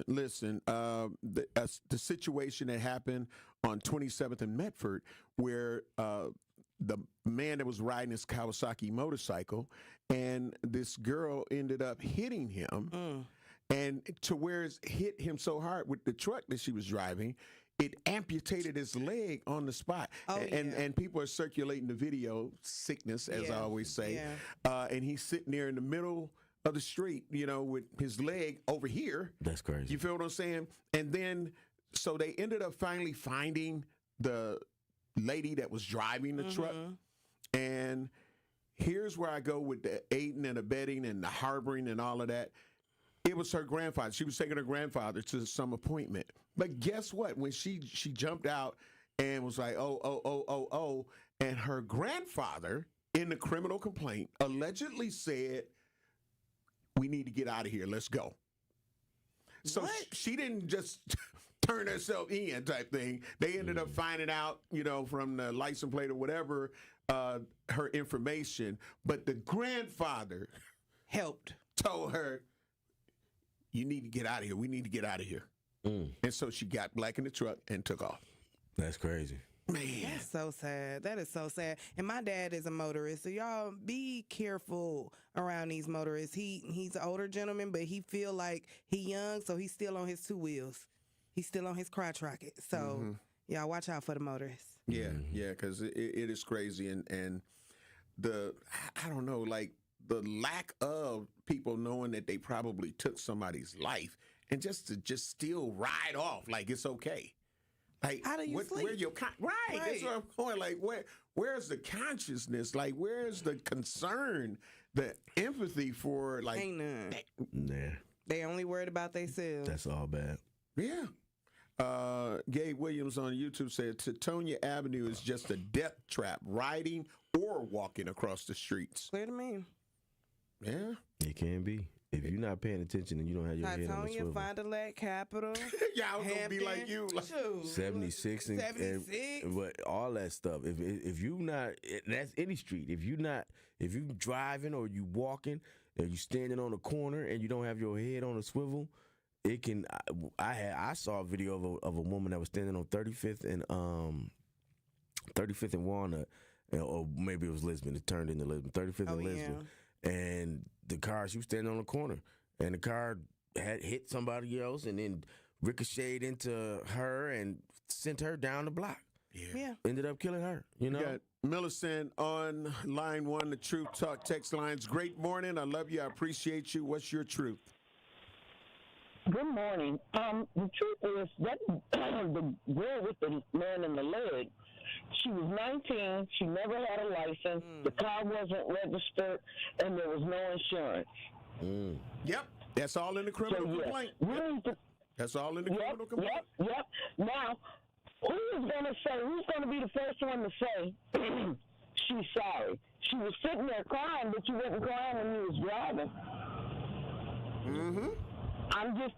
Listen. The situation that happened on 27th and Medford, where the man that was riding his Kawasaki motorcycle, and this girl ended up hitting him, and to where it hit him so hard with the truck that she was driving, it amputated his leg on the spot. And people are circulating the video, sickness, as I always say. And he's sitting there in the middle of the street, with his leg over here. That's crazy. You feel what I'm saying? And then, so they ended up finally finding the lady that was driving the truck. And here's where I go with the aiding and abetting and the harboring and all of that. It was her grandfather. She was taking her grandfather to some appointment. But guess what? When she jumped out and was like, oh, and her grandfather, in the criminal complaint, allegedly said, we need to get out of here. Let's go. So she didn't just turn herself in type thing. They ended up finding out, from the license plate or whatever, her information. But the grandfather told her, you need to get out of here. We need to get out of here. And so she got black in the truck and took off. That's crazy. Man. That's so sad. That is so sad. And my dad is a motorist, so y'all be careful around these motorists. He's an older gentleman, but he feel like he young, so he's still on his two wheels. He's still on his crotch rocket. So y'all watch out for the motorists. Yeah, because it is crazy. And I don't know, like the lack of people knowing that they probably took somebody's life and just to still ride off like it's okay. Like, how do you sleep? Where your right? That's what I'm going. Like, where's the consciousness? Like, where's the concern, the empathy for like? Ain't none. Nah. They only worried about themselves. That's all bad. Yeah. Gabe Williams on YouTube said Tetonia Avenue is just a death trap, riding or walking across the streets. Clear to me. Yeah. It can be. If you're not paying attention and you don't have your head on the swivel. Fond du Lac, Capital. Yeah, I was going to be like you. Like, 76 and but all that stuff. If you not, that's any street. If you driving or you walking and you standing on a corner and you don't have your head on a swivel, it can. I saw a video of a woman that was standing on 35th and 35th and Walnut, or maybe it was Lisbon. It turned into Lisbon. 35th and Lisbon, and the car, she was standing on the corner, and the car had hit somebody else and then ricocheted into her and sent her down the block. Yeah. Ended up killing her, you know? We got Millicent on line 1, the Truth Talk text lines. Great morning. I love you. I appreciate you. What's your truth? Good morning. The truth is that the girl with the man in the leg, she was 19. She never had a license. The car wasn't registered, and there was no insurance. Yep. That's all in the criminal complaint. That's all in the criminal complaint. Yep. Now, who's going to be the first one to say she's sorry? She was sitting there crying, but you wasn't crying when you was driving. Mm-hmm. And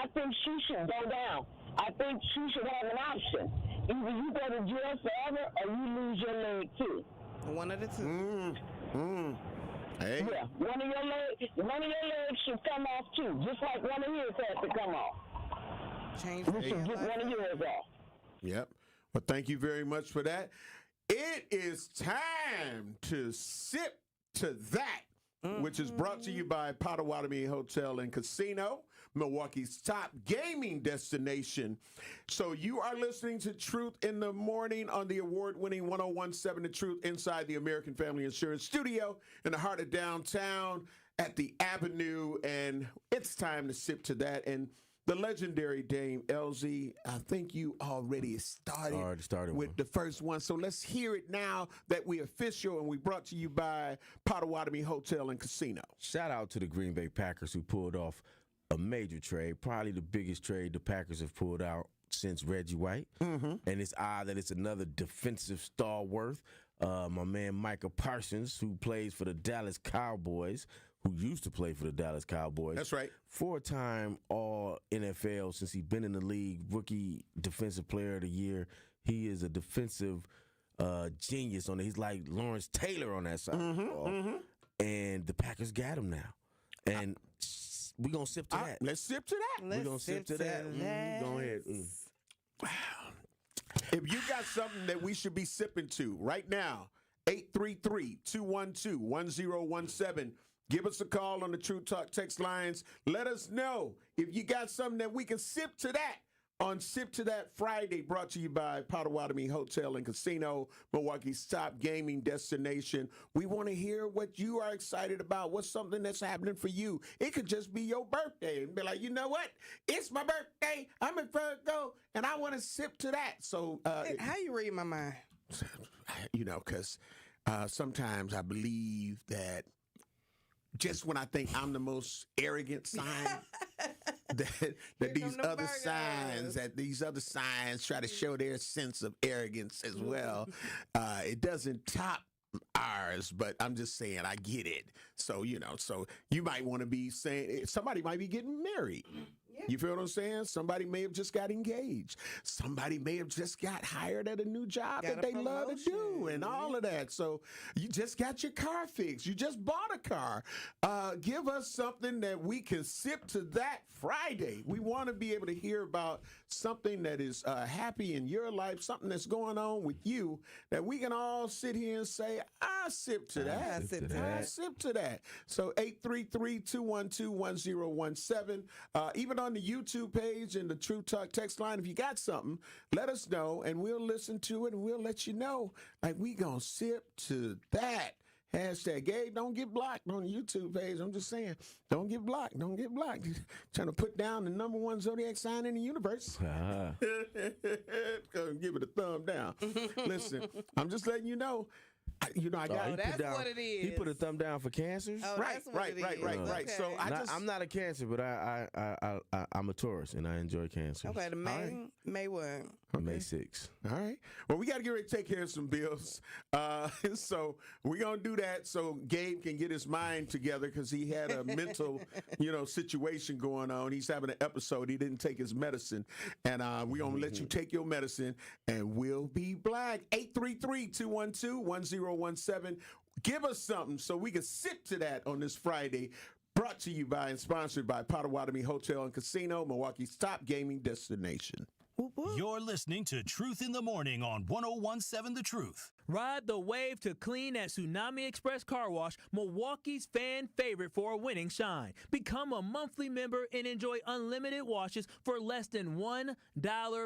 I think she should go down. I think she should have an option. Either you go to jail forever or you lose your leg too. One of the two. Hey. Yeah, one of your legs should come off too, just like one of yours has to come off. You should get one of yours off. Yep. Well, thank you very much for that. It is time to sip to that, which is brought to you by Potawatomi Hotel and Casino, Milwaukee's top gaming destination. So you are listening to Truth in the Morning on the award-winning 101.7 The Truth inside the American Family Insurance Studio in the heart of downtown at the Avenue. And it's time to sip to that. And the legendary Dame LZ, I think you already started with the first one. So let's hear it now that we're official and we brought to you by Potawatomi Hotel and Casino. Shout out to the Green Bay Packers who pulled off a major trade, probably the biggest trade the Packers have pulled out since Reggie White. And it's odd that it's another defensive stalwart. My man Micah Parsons, who plays for the Dallas Cowboys, who used to play for the Dallas Cowboys. That's right. 4-time All-NFL since he's been in the league, rookie defensive player of the year. He is a defensive genius on it. He's like Lawrence Taylor on that side. And the Packers got him now. And we're going to sip to that. Let's sip to that. We're going to sip to that. Go ahead. If you got something that we should be sipping to right now, 833-212-1017. Give us a call on the True Talk text lines. Let us know if you got something that we can sip to that on Sip to That Friday, brought to you by Potawatomi Hotel and Casino, Milwaukee's top gaming destination. We want to hear what you are excited about. What's something that's happening for you? It could just be your birthday and be like, you know what? It's my birthday. I'm in Virgo, and I want to sip to that. So, how you read my mind? You know, because sometimes I believe that just when I think I'm the most arrogant sign, that these other signs try to show their sense of arrogance as well. It doesn't top ours, but I'm just saying I get it. So, you know, so you might want to be saying somebody might be getting married. You feel what I'm saying? Somebody may have just got engaged. Somebody may have just got hired at a new job that they love to do and all of that. So you just got your car fixed. You just bought a car. Give us something that we can sip to that Friday. We want to be able to hear about something that is happy in your life, something that's going on with you that we can all sit here and say, I sip to that. I sip to that. So 833-212-1017. Even on on the YouTube page and the True Talk text line. If you got something, let us know, and we'll listen to it, and we'll let you know. Like, we gonna sip to that. Hashtag Gabe, don't get blocked on the YouTube page. I'm just saying, don't get blocked. Don't get blocked. Trying to put down the number one zodiac sign in the universe. Go give it a thumb down. Listen, I'm just letting you know. I got that's what it is. He put a thumb down for cancers. Oh, right. Okay. So I'm not a Cancer, but I'm a Taurus and I enjoy Cancer. Okay, the May what? Okay. May 6th. All right. Well, we got to get ready to take care of some bills. So we're going to do that so Gabe can get his mind together because he had a mental, situation going on. He's having an episode. He didn't take his medicine. And we're going to let you take your medicine and we'll be black. 833-212-1017. Give us something so we can sip to that on this Friday. Brought to you by and sponsored by Potawatomi Hotel and Casino, Milwaukee's top gaming destination. You're listening to Truth in the Morning on 101.7 The Truth. Ride the wave to clean at Tsunami Express Car Wash, Milwaukee's fan favorite for a winning shine. Become a monthly member and enjoy unlimited washes for less than $1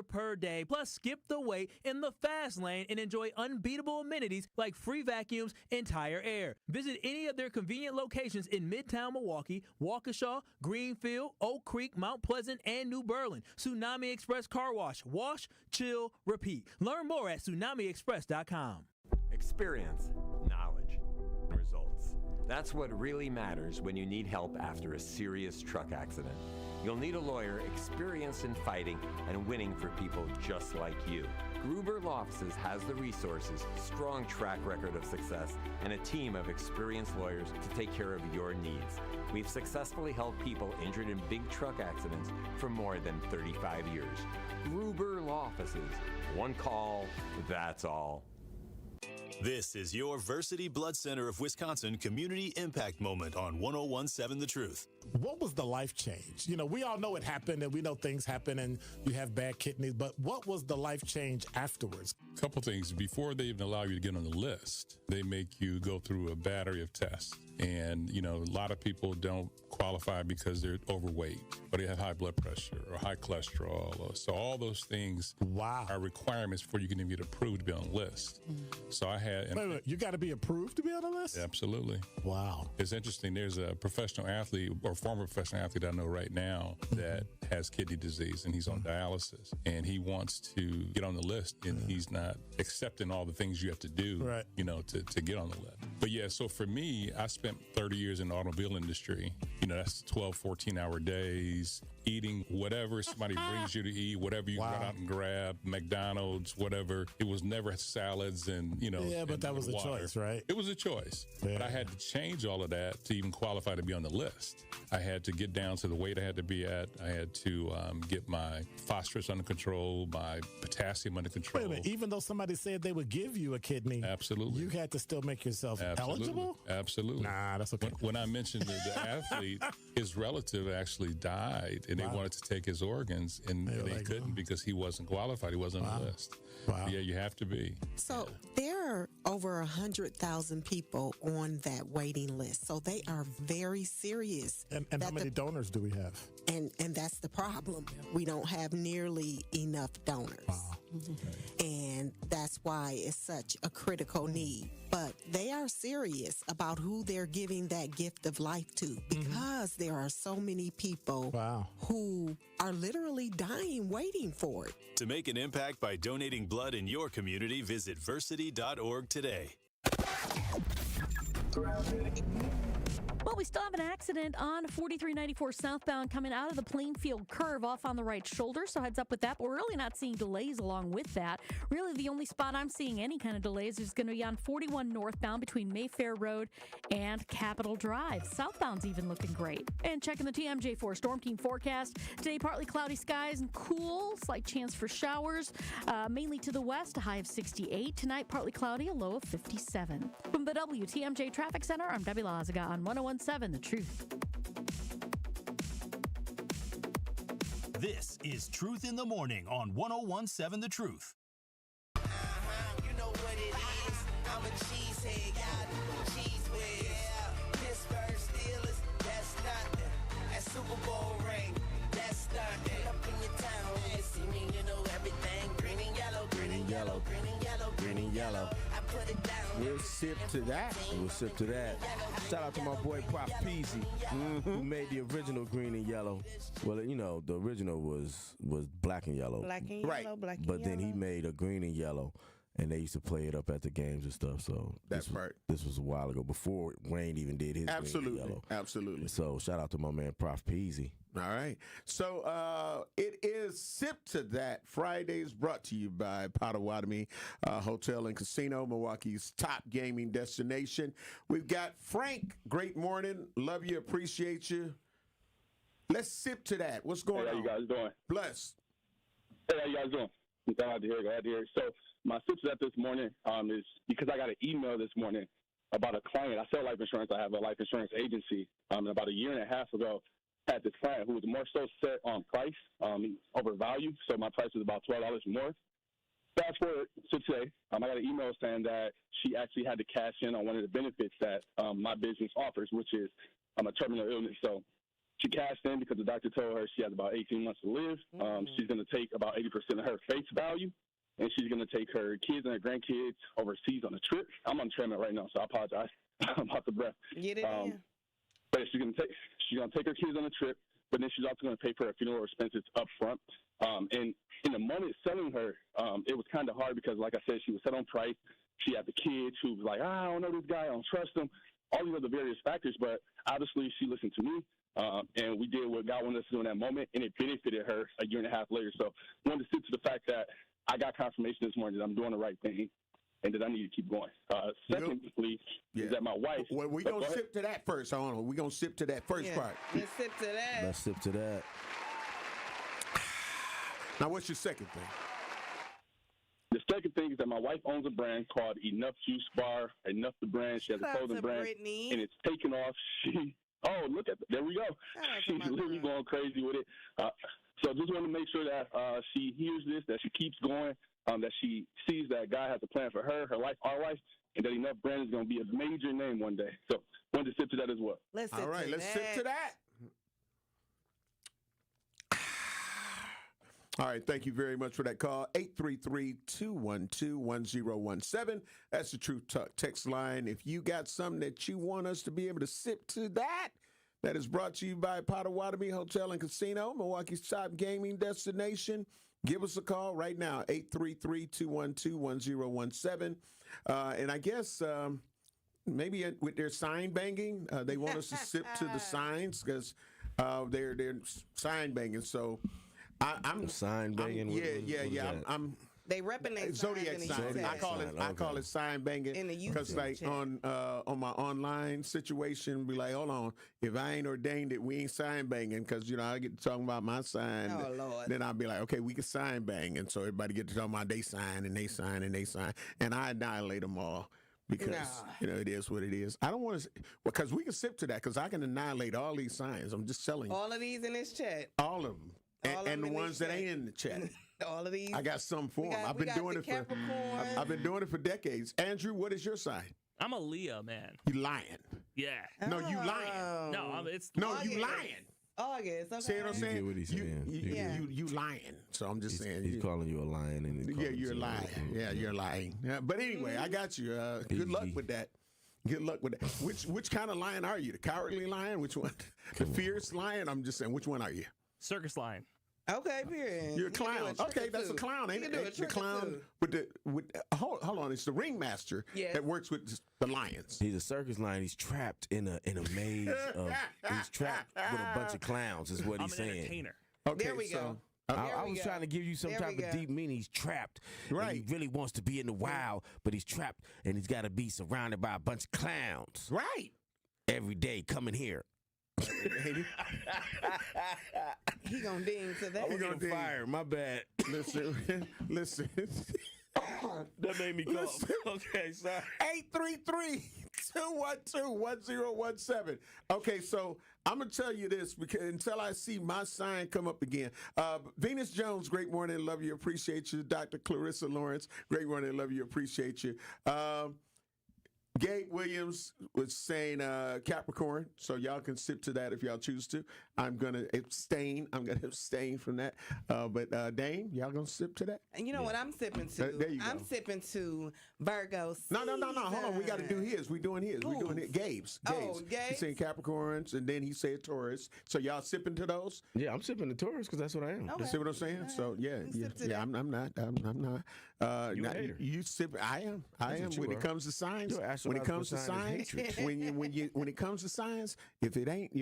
per day. Plus, skip the wait in the fast lane and enjoy unbeatable amenities like free vacuums and tire air. Visit any of their convenient locations in Midtown Milwaukee, Waukesha, Greenfield, Oak Creek, Mount Pleasant, and New Berlin. Tsunami Express Car Wash. Wash, chill, repeat. Learn more at tsunamiexpress.com. Experience, knowledge, and results. That's what really matters when you need help after a serious truck accident. You'll need a lawyer experienced in fighting and winning for people just like you. Gruber Law Offices has the resources, strong track record of success, and a team of experienced lawyers to take care of your needs. We've successfully helped people injured in big truck accidents for more than 35 years. Gruber Law Offices. One call, that's all. This is your Versity Blood Center of Wisconsin Community Impact Moment on 101.7 The Truth. What was the life change? We all know it happened and we know things happen and you have bad kidneys, but what was the life change afterwards? A couple things. Before they even allow you to get on the list, they make you go through a battery of tests. And, a lot of people don't qualify because they're overweight or they have high blood pressure or high cholesterol. So all those things are requirements before you can even get approved to be on the list. So I had... Wait, you got to be approved to be on the list? Absolutely. Wow. It's interesting. There's a professional athlete or former professional athlete I know right now that has kidney disease and he's on dialysis and he wants to get on the list and he's not accepting all the things you have to do, to get on the list. But yeah, so for me, I spent 30 years in the automobile industry. That's 12, 14-hour days, eating whatever somebody brings you to eat, whatever you run out and grab, McDonald's, whatever. It was never salads and, Yeah, but that was a choice, right? It was a choice. Yeah. But I had to change all of that to even qualify to be on the list. I had to get down to the weight I had to be at. I had to get my phosphorus under control, my potassium under control. Wait a minute, even though somebody said they would give you a kidney, absolutely, you had to still make yourself eligible? Absolutely. Nah, that's okay. When I mentioned the athlete, his relative actually died, and they wanted to take his organs, and they couldn't because he wasn't qualified. He wasn't on the list. Wow. Yeah, you have to be. So there are over 100,000 people on that waiting list. So they are very serious. And how many donors do we have? And that's the problem. We don't have nearly enough donors. Wow. And that's why it's such a critical need. But they are serious about who they're giving that gift of life to because there are so many people who are literally dying waiting for it. To make an impact by donating blood in your community, visit versity.org today. Well, we still have an accident on 4394 southbound coming out of the Plainfield curve off on the right shoulder, so heads up with that. But we're really not seeing delays along with that. Really, the only spot I'm seeing any kind of delays is going to be on 41 northbound between Mayfair Road and Capitol Drive. Southbound's even looking great. And checking the TMJ4 Storm Team forecast. Today, partly cloudy skies and cool. Slight chance for showers, mainly to the west, a high of 68. Tonight, partly cloudy, a low of 57. From the WTMJ Traffic Center, I'm Debbie Lazaga on 101.7 The Truth. This is Truth in the Morning on 101.7 The Truth. You know what it is. I'm a cheesehead, y'all do cheese whiz. Yeah. Pittsburgh Steelers, that's nothing. That Super Bowl ring, that's nothing. yellow. Green and yellow. We'll sip to that. We'll sip to that. Shout out to my boy Prof Peasy, who made the original green and yellow. Well, you know, the original was black and yellow. Black and yellow, black and But then he yellow. made a green and yellow, and they used to play it up at the games and stuff. So That's right. This was a while ago, before Wayne even did his green and yellow. Absolutely. So shout out to my man Prof Peasy. All right. So it is Sip to That. Fridays brought to you by Potawatomi Hotel and Casino, Milwaukee's top gaming destination. We've got Frank. Great morning. Love you. Appreciate you. Let's sip to that. What's going on? How you guys doing? Bless. Hey, how you guys doing? Glad to hear. So my sip to that this morning is because I got an email this morning about a client. I sell life insurance. I have a life insurance agency. About a year and a half ago, had this client who was more so set on price over value. So my price was about $12 more. Fast forward to today, I got an email saying that she actually had to cash in on one of the benefits that my business offers, which is a terminal illness. So she cashed in because the doctor told her she has about 18 months to live. She's going to take about 80% of her face value, and she's going to take her kids and her grandkids overseas on a trip. I'm on the treadmill right now, so I apologize. I'm out of breath. Get it in. But she's gonna take her kids on a trip, but then she's also gonna pay for her funeral expenses up front. And in the moment selling her, it was kind of hard because, like I said, she was set on price. She had the kids who was like, I don't know this guy, I don't trust him. All these other various factors, but obviously she listened to me, and we did what God wanted us to do in that moment, and it benefited her a year and a half later. So I wanted to sit to the fact that I got confirmation this morning that I'm doing the right thing, and that I need to keep going. Secondly, is that my wife. Well, we're going to sip to that first. Hold on. We're going to sip to that first part. Let's sip to that. Let's sip to that. Now, what's your second thing? The second thing is that my wife owns a brand called Enough Juice Bar, Enough the brand. She has a clothing brand, and it's taken off. Look at that. There we go. She's literally going crazy with it. So just want to make sure that she hears this, that she keeps going, that she sees that God has a plan for her life, our life, and that Enough Brand is going to be a major name one day. So wanted to sip to that as well. Let's sip to that. All right, thank you very much for that call. 833-212-1017. That's the Truth Talk text line. If you got something that you want us to be able to sip to that is brought to you by Potawatomi Hotel and Casino, Milwaukee's top gaming destination. Give us a call right now, 833-212-1017. And I guess maybe with their sign banging, they want us to sip to the signs because they're sign banging. So I'm sign banging. I'm they repping their zodiac sign. I call it sign banging because like on my online situation, be like, hold on, if I ain't ordained it, we ain't sign banging because I get to talking about my sign. Oh Lord. Then I'll be like, okay, we can sign bang, and so everybody get to talk about they sign and they sign and they sign, and I annihilate them all. Because it is what it is. I don't want to, because we can sip to that because I can annihilate all these signs. I'm just telling you. All of these in this chat. All of them. And the ones that ain't in the chat. All of these. I got some for them. I've been doing it for decades. Andrew, what is your sign? I'm a Leo, man. You lying. Yeah. No, you lying. No, it's you lying. August. Okay. See what I'm saying? You get what he's saying. You lying. So I'm just saying. He's calling you a lion. And you're lying. Yeah, you're lying. Yeah, but anyway, I got you. Good luck with that. Good luck with that. Which kind of lion are you? The cowardly lion? Which one? The fierce lion? I'm just saying, which one are you? Circus lion. Okay, period. You're a clown. Okay, that's a clown, ain't it? The clown with hold on, it's the ringmaster that works with the lions. He's a circus lion. He's trapped in a maze he's trapped with a bunch of clowns, is what he's saying. I'm an entertainer. Okay, there we go. I was trying to give you some type of deep meaning. He's trapped. Right. He really wants to be in the wild, but he's trapped and he's got to be surrounded by a bunch of clowns. Right. Every day coming here. He gonna ding to that. He gonna fire. My bad. Listen. That made me cough. Okay, sorry. 833-212-1017. Okay, so I'm gonna tell you this because until I see my sign come up again. Venus Jones, great morning, love you, appreciate you. Dr. Clarissa Lawrence, great morning, love you, appreciate you. Gabe Williams was saying Capricorn, so y'all can sip to that if y'all choose to. I'm going to abstain. From that. But Dane, y'all going to sip to that? And you know what I'm sipping to? There you go. I'm sipping to Virgo season. No. Hold on. We got to do his. We're doing his. We're doing it. Gabe's. Oh, Gabe's? He's saying Capricorns, and then he said Taurus. So y'all sipping to those? Yeah, I'm sipping to Taurus because that's what I am. You see what I'm saying? So yeah. I'm not. You a hater. You sip. I am. When it comes to signs. When it comes to science, when it comes to science, if it ain't,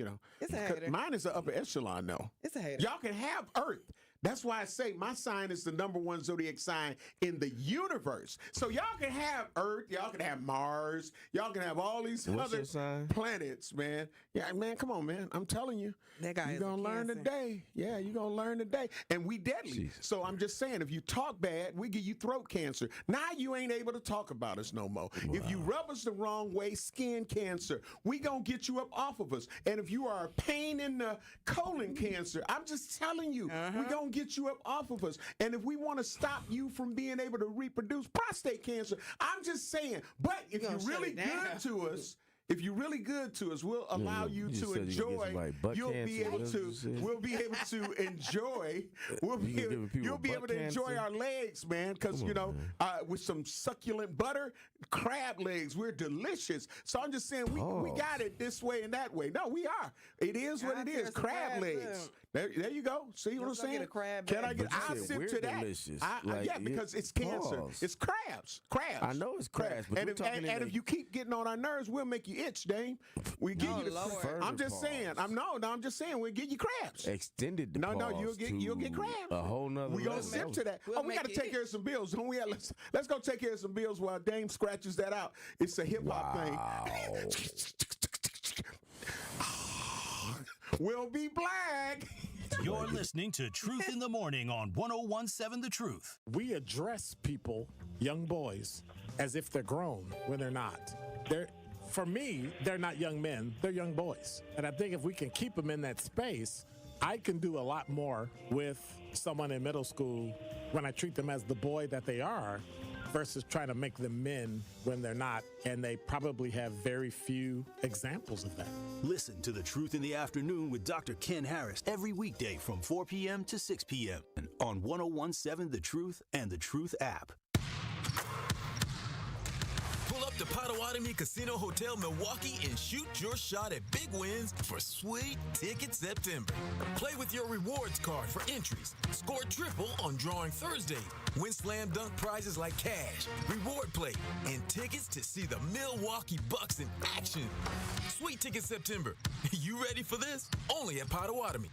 it's a hater. Mine is the upper echelon, though. It's a hater. Y'all can have Earth. That's why I say my sign is the #1 zodiac sign in the universe. So y'all can have Earth, y'all can have Mars, y'all can have all these other planets, man. Yeah, man, come on, man. I'm telling you. That guy you're going to learn today. Yeah, you're going to learn today. And we deadly. Jesus. So I'm just saying, if you talk bad, we give you throat cancer. Now you ain't able to talk about us no more. Wow. If you rub us the wrong way, skin cancer, we going to get you up off of us. And if you are a pain in the colon cancer, I'm just telling you, we going to get you up off of us. And if we want to stop you from being able to reproduce, prostate cancer, I'm just saying. But if you're really good to us, we'll allow you to enjoy. You'll be able to enjoy. You'll be able to enjoy our legs, man. Because with some succulent butter, crab legs, we're delicious. So I'm just saying we got it this way and that way. No, we are. It is what it is. Crab legs. There you go. See what I'm saying? Can I get? I'll sip to that. Yeah, because it's cancer. It's crabs. I know it's crabs. But and if you keep getting on our nerves, we'll make you itch, Dame. We give you the crabs. I'm just saying. I'm just saying. We'll give you crabs. Extended. You'll get crabs. A whole nother. We gonna sip to that. We got to take care of some bills, don't we? Let's go take care of some bills while Dame scratches that out. It's a hip hop thing. We'll be black. You're listening to Truth in the Morning on 101.7 The Truth. We address people, young boys, as if they're grown when they're not. For me, they're not young men, they're young boys. And I think if we can keep them in that space, I can do a lot more with someone in middle school when I treat them as the boy that they are versus trying to make them men when they're not, and they probably have very few examples of that. Listen to The Truth in the Afternoon with Dr. Ken Harris every weekday from 4 p.m. to 6 p.m. on 101.7 The Truth and The Truth app. Pull up to Potawatomi Casino Hotel Milwaukee and shoot your shot at big wins for Sweet Ticket September. Play with your rewards card for entries. Score triple on drawing Thursdays. Win slam dunk prizes like cash, reward plate, and tickets to see the Milwaukee Bucks in action. Sweet Ticket September. You ready for this? Only at Potawatomi.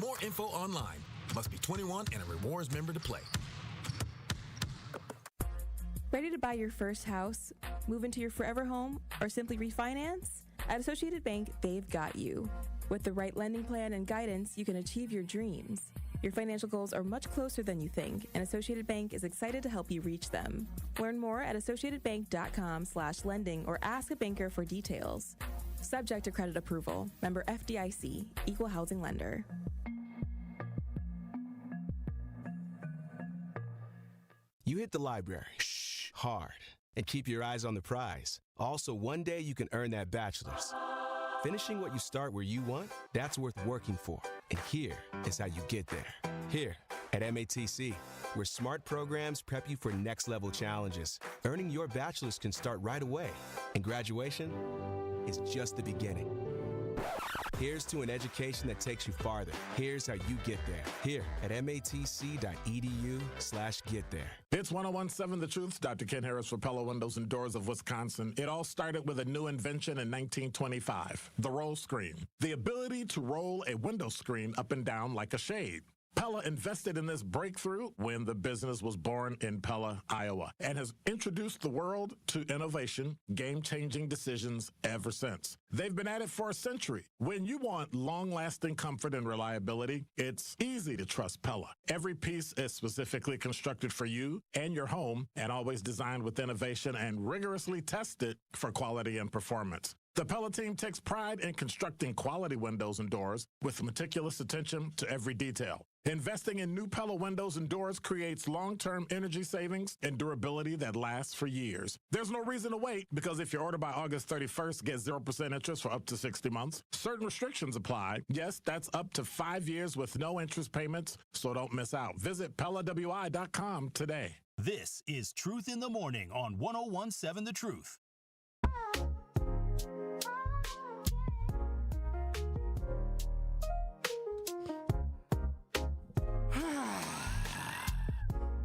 More info online. Must be 21 and a rewards member to play. Ready to buy your first house, move into your forever home, or simply refinance? At Associated Bank, they've got you. With the right lending plan and guidance, you can achieve your dreams. Your financial goals are much closer than you think, and Associated Bank is excited to help you reach them. Learn more at associatedbank.com/lending or ask a banker for details. Subject to credit approval. Member FDIC, Equal Housing Lender. You hit the library. Hard. And keep your eyes on the prize. Also, one day you can earn that bachelor's. Finishing what you start where you want, that's worth working for. And here is how you get there. Here at MATC, where smart programs prep you for next level challenges. Earning your bachelor's can start right away. And graduation is just the beginning. Here's to an education that takes you farther. Here's how you get there. Here at matc.edu/get there. It's 101.7 The Truth. Dr. Ken Harris for Pella Windows and Doors of Wisconsin. It all started with a new invention in 1925, the roll screen. The ability to roll a window screen up and down like a shade. Pella invested in this breakthrough when the business was born in Pella, Iowa, and has introduced the world to innovation, game-changing decisions ever since. They've been at it for a century. When you want long-lasting comfort and reliability, it's easy to trust Pella. Every piece is specifically constructed for you and your home and always designed with innovation and rigorously tested for quality and performance. The Pella team takes pride in constructing quality windows and doors with meticulous attention to every detail. Investing in new Pella windows and doors creates long-term energy savings and durability that lasts for years. There's no reason to wait, because if you order by August 31st, get 0% interest for up to 60 months. Certain restrictions apply. Yes, that's up to 5 years with no interest payments, so don't miss out. Visit PellaWI.com today. This is Truth in the Morning on 101.7 The Truth.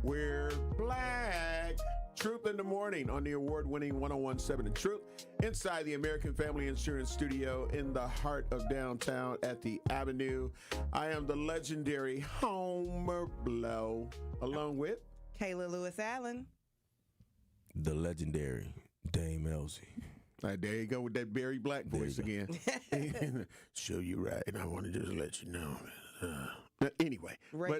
We're black. Truth in the Morning on the award-winning 101.7 The Truth, inside the American Family Insurance Studio in the heart of downtown at the Avenue. I am the legendary Homer Blow, along with Kayla Lewis Allen, the legendary Dame Elsie. There you go with that Barry Black voice again. Show you right, and I want to just let you know. Anyway, no,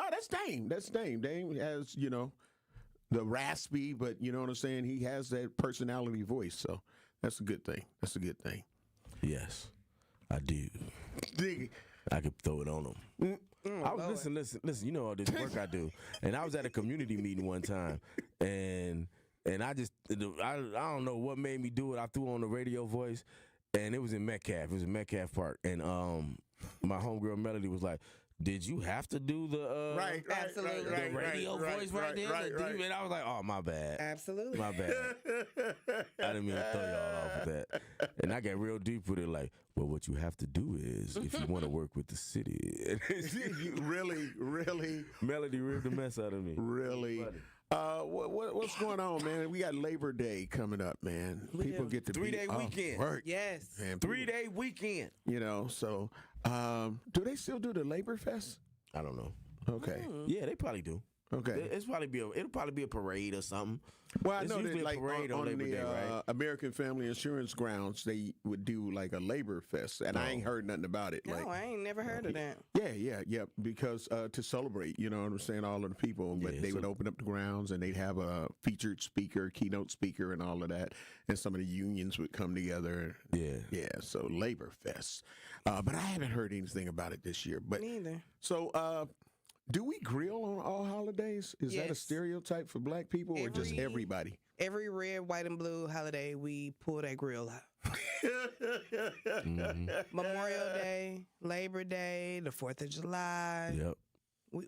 that's Dame. That's Dame. Dame has, the raspy, but you know what I'm saying? He has that personality voice, so that's a good thing. That's a good thing. Yes, I do. Dig. I could throw it on him. Listen. You know all this work I do, and I was at a community meeting one time, and I don't know what made me do it. I threw on the radio voice, and it was in Metcalf. It was in Metcalf Park, and my homegirl Melody was like, "Did you have to do the radio voice right there?" And I was like, "Oh, my bad. Absolutely, my bad. I didn't mean to throw y'all off with that." And I got real deep with it, like, "Well, what you have to do is, if you want to work with the city." Really, Melody ripped the mess out of me. Really. What's going on, man? We got Labor Day coming up, man. People get to 3-day weekend. Work. Yes. Man, 3-day weekend. So do they still do the Labor Fest? I don't know. Okay. Yeah, they probably do. Okay. It'll probably be a parade or something. Well, I It's know usually that a like parade on Labor the Day, right? American Family Insurance grounds, they would do like a Labor Fest, and I ain't heard nothing about it. No, I ain't never heard of that. Yeah, because to celebrate, you know what I'm saying, all of the people, but they would open up the grounds and they'd have a featured speaker, keynote speaker, and all of that, and some of the unions would come together. Yeah, so Labor Fest, but I haven't heard anything about it this year. But neither. So, do we grill on all holidays? Is that a stereotype for black people or just everybody? Every red, white, and blue holiday, we pull that grill out. Memorial Day, Labor Day, the 4th of July. Yep.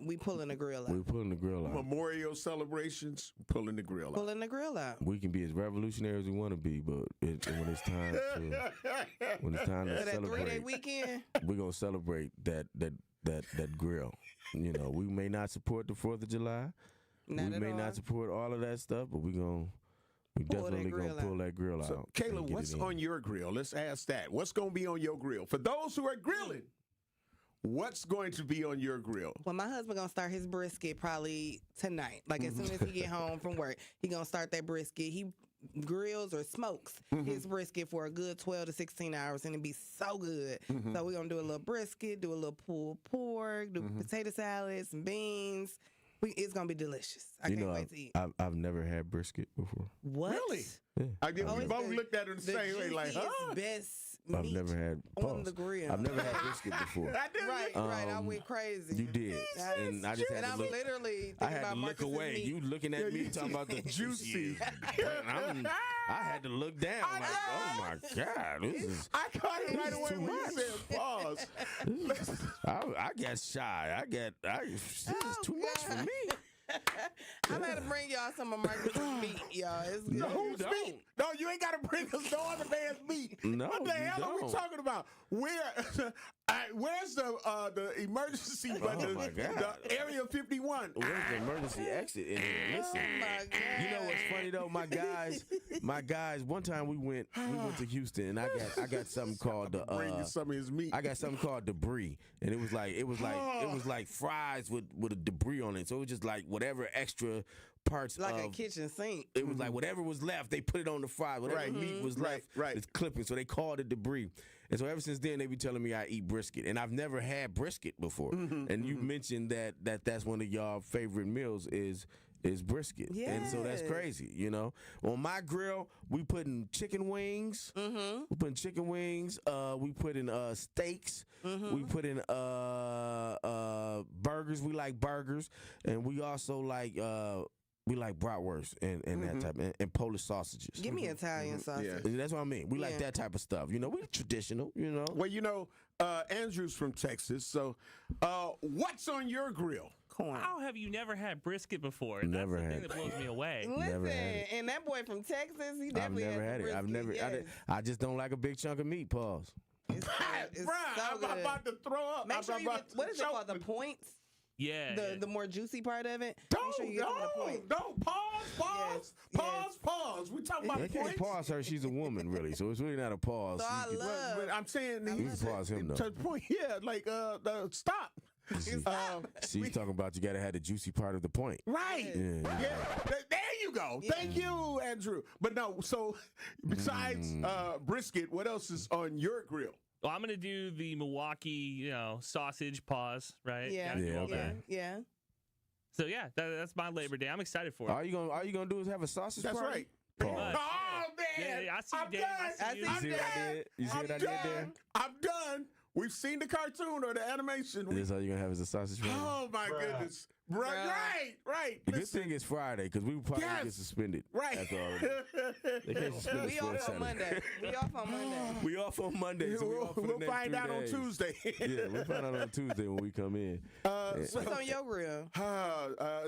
We pulling the grill out. We're pulling the grill out. Memorial celebrations, pulling the grill out. Pulling the grill out. We can be as revolutionary as we want to be, but when it's time to that celebrate, 3-day weekend, we're gonna celebrate that grill. We may not support the 4th of July. We may not support all of that stuff, but we definitely gonna pull that grill out. So, Kayla, what's on your grill? Let's ask that. What's gonna be on your grill? For those who are grilling, what's going to be on your grill? Well, my husband gonna start his brisket probably tonight. Like as soon as he get home from work, he gonna start that brisket. He grills or smokes his brisket for a good 12 to 16 hours, and it be so good. So we're gonna do a little brisket, do a little pulled pork, do potato salad, some beans. It's gonna be delicious. I can't wait to eat. I've never had brisket before. What? Really? Yeah. We both looked at it the same way, like, best I've never had on the grill. I've never had brisket before. Right. I went crazy. You did, and I just had to I'm look. literally I thinking had about to look Marcus's away. meat. You looking at me talking about the juicy. I had to look down. Like, oh my God, this is. I caught it right away too when much. you said pause. I got shy. This is too much for me. I'm going to bring y'all some of Marcus's meat, y'all. It's good. No, you ain't got to bring us no other man's meat. No, what the hell are we talking about? Where's the emergency button? Oh my God. The Area 51. Where's the emergency exit in here? Listen, Oh my God. you know what's funny though? My guys. One time we went to Houston, and I got something called the. Bring you some of his meat. I got something called debris, and it was like fries with a debris on it. So it was just like whatever extra parts like of a kitchen sink. It was like whatever was left, they put it on the fry. Whatever meat was left, it's clipping. So they called it debris. And so ever since then, they be telling me I eat brisket, and I've never had brisket before. And you mentioned that's one of y'all favorite meals is is brisket. And so that's crazy, you know. On my grill, we putting chicken wings. We putting chicken wings. We putting steaks. We put in burgers. We like burgers, and we also like bratwurst and that type, and Polish sausages. Give me Italian sausage. Yeah. That's what I mean. We like that type of stuff. You know, we traditional. You know. Well, you know, Andrew's from Texas, so what's on your grill? How have you never had brisket before? Never That's the had thing that blows me away. Listen, and that boy from Texas, he definitely I've never had it. brisket. I've never. Yes. I just don't like a big chunk of meat. Pause. It's Bruh, so I'm good. about to throw up. Make sure you get, what is it called? The points? Yeah. The more juicy part of it. Don't, Make sure you get some of the points. don't. Pause. We talking about You can't points. pause her. She's a woman, really. So it's really not a pause. So I You can- love. But I'm saying You can pause him, though. To the point, yeah, like stop. She's talking about you got to have the juicy part of the point. Right. Yeah. There you go. Thank you, Andrew. But no, so besides brisket, what else is on your grill? Well, I'm gonna do the Milwaukee, sausage pause, right? Yeah. Gotta do all that. Yeah. So yeah, that's my Labor Day. I'm excited for it. All you gonna do is have a sausage That's party? right. Pretty Pause. much. Oh man, Yeah, I see you, I'm Dave. done. I see you. You see what I did? You see what I did there? I'm done. We've seen the cartoon or the animation. This all you're gonna have is a sausage party? Oh my goodness. Right. The good thing is Friday, because we would probably get suspended. Right. After all of this. They can't suspend us We for a off on Saturday. Monday. We off on Monday. We off on Monday. So We'll find out on Tuesday. Yeah, we'll find out on Tuesday when we come in. What's on your grill?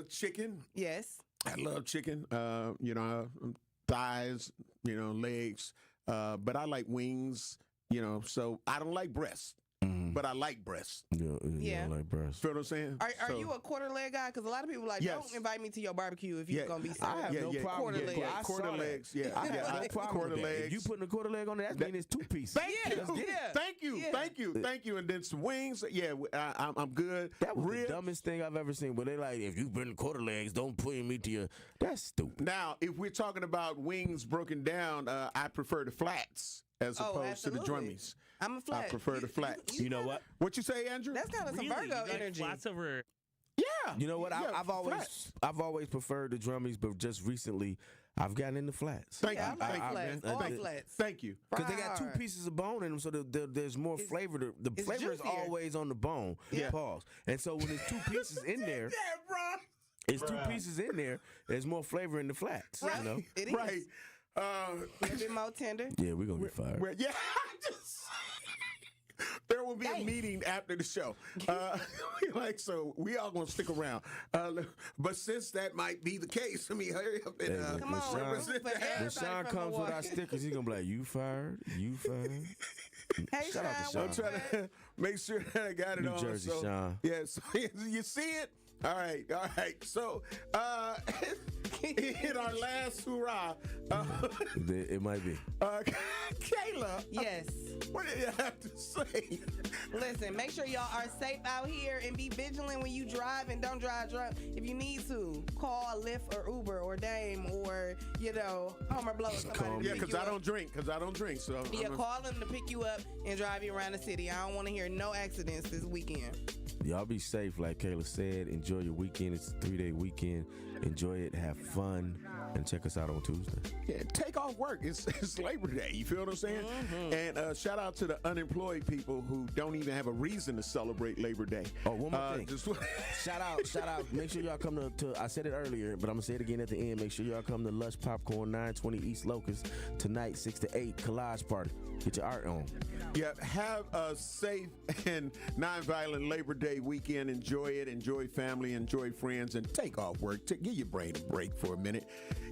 Chicken. Yes. I love chicken. Thighs, legs. But I like wings, so I don't like breasts. But I like breasts. Yeah. I like breasts. Feel what I'm saying? Are you a quarter leg guy? Because a lot of people like, don't invite me to your barbecue if you're gonna be I have no problem. quarter leg. I quarter saw that. legs. Yeah, I have no problem quarter with that. legs. If you putting a quarter leg on there, that means it's two pieces. Thank you. And then some wings. Yeah, I'm good. That was Ribs. the dumbest thing I've ever seen. But they like, if you bring quarter legs, don't put me to your. That's stupid. Now, if we're talking about wings broken down, I prefer the flats as opposed to the drummies. I'm a flat. I prefer the flats. You know what? What you say, Andrew? That's kind of some Virgo energy. Flats over. Yeah. You know what? Yeah, I've always preferred the drummies, but just recently I've gotten into flats. Thank you. Flats. Thank you. Because they got two pieces of bone in them, so there's more flavor. The flavor is juicier. always on the bone. Yeah. Pause. And so when there's two pieces in there, it's two pieces in there. There's more flavor in the flats. Right. You know? It is. Right. A bit more tender. Yeah, we're gonna get fired. Yeah. There will be a meeting after the show. So we all gonna stick around. But since that might be the case, hurry up and Come on, represent for that. When Sean comes with our stickers, he's gonna be like, "You fired? You fired?" Hey, Shout out to Sean, I'm trying to make sure that I got it New on. Jersey, so, Sean. Yeah, so you see it? All right. So, in our last hurrah, It might be. Kayla. Yes. What do you have to say? Listen, make sure y'all are safe out here and be vigilant when you drive and don't drive drunk. If you need to, call Lyft or Uber or Dame or, Homer Blow or somebody. Yeah, because I don't drink. So Yeah, call them to pick you up and drive you around the city. I don't want to hear no accidents this weekend. Y'all be safe, like Kayla said. Enjoy your weekend. It's a 3-day weekend. Enjoy it. Have fun. And check us out on Tuesday. Yeah, take off work. It's Labor Day. You feel what I'm saying? Mm-hmm. And shout out to the unemployed people who don't even have a reason to celebrate Labor Day. Oh, one more thing. Just Shout out. Make sure y'all come to, I said it earlier, but I'm going to say it again at the end. Make sure y'all come to Lush Popcorn, 920 East Locust, tonight, 6 to 8, collage party. Get your art on. Yeah, have a safe and nonviolent Labor Day weekend. Enjoy it. Enjoy family. Enjoy friends. And take off work. Give your brain a break for a minute.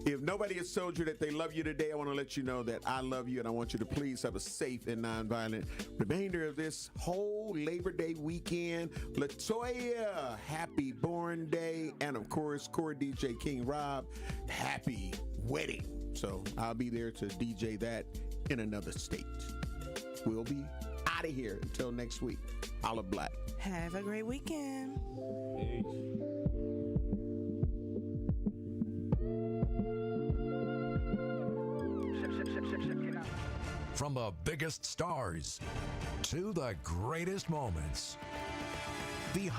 If nobody has told you that they love you today, I want to let you know that I love you, and I want you to please have a safe and nonviolent remainder of this whole Labor Day weekend. Latoya, happy Born Day. And, of course, Core DJ King Rob, happy wedding. So I'll be there to DJ that in another state. We'll be out of here until next week. Holla Black. Have a great weekend. From the biggest stars to the greatest moments. Behind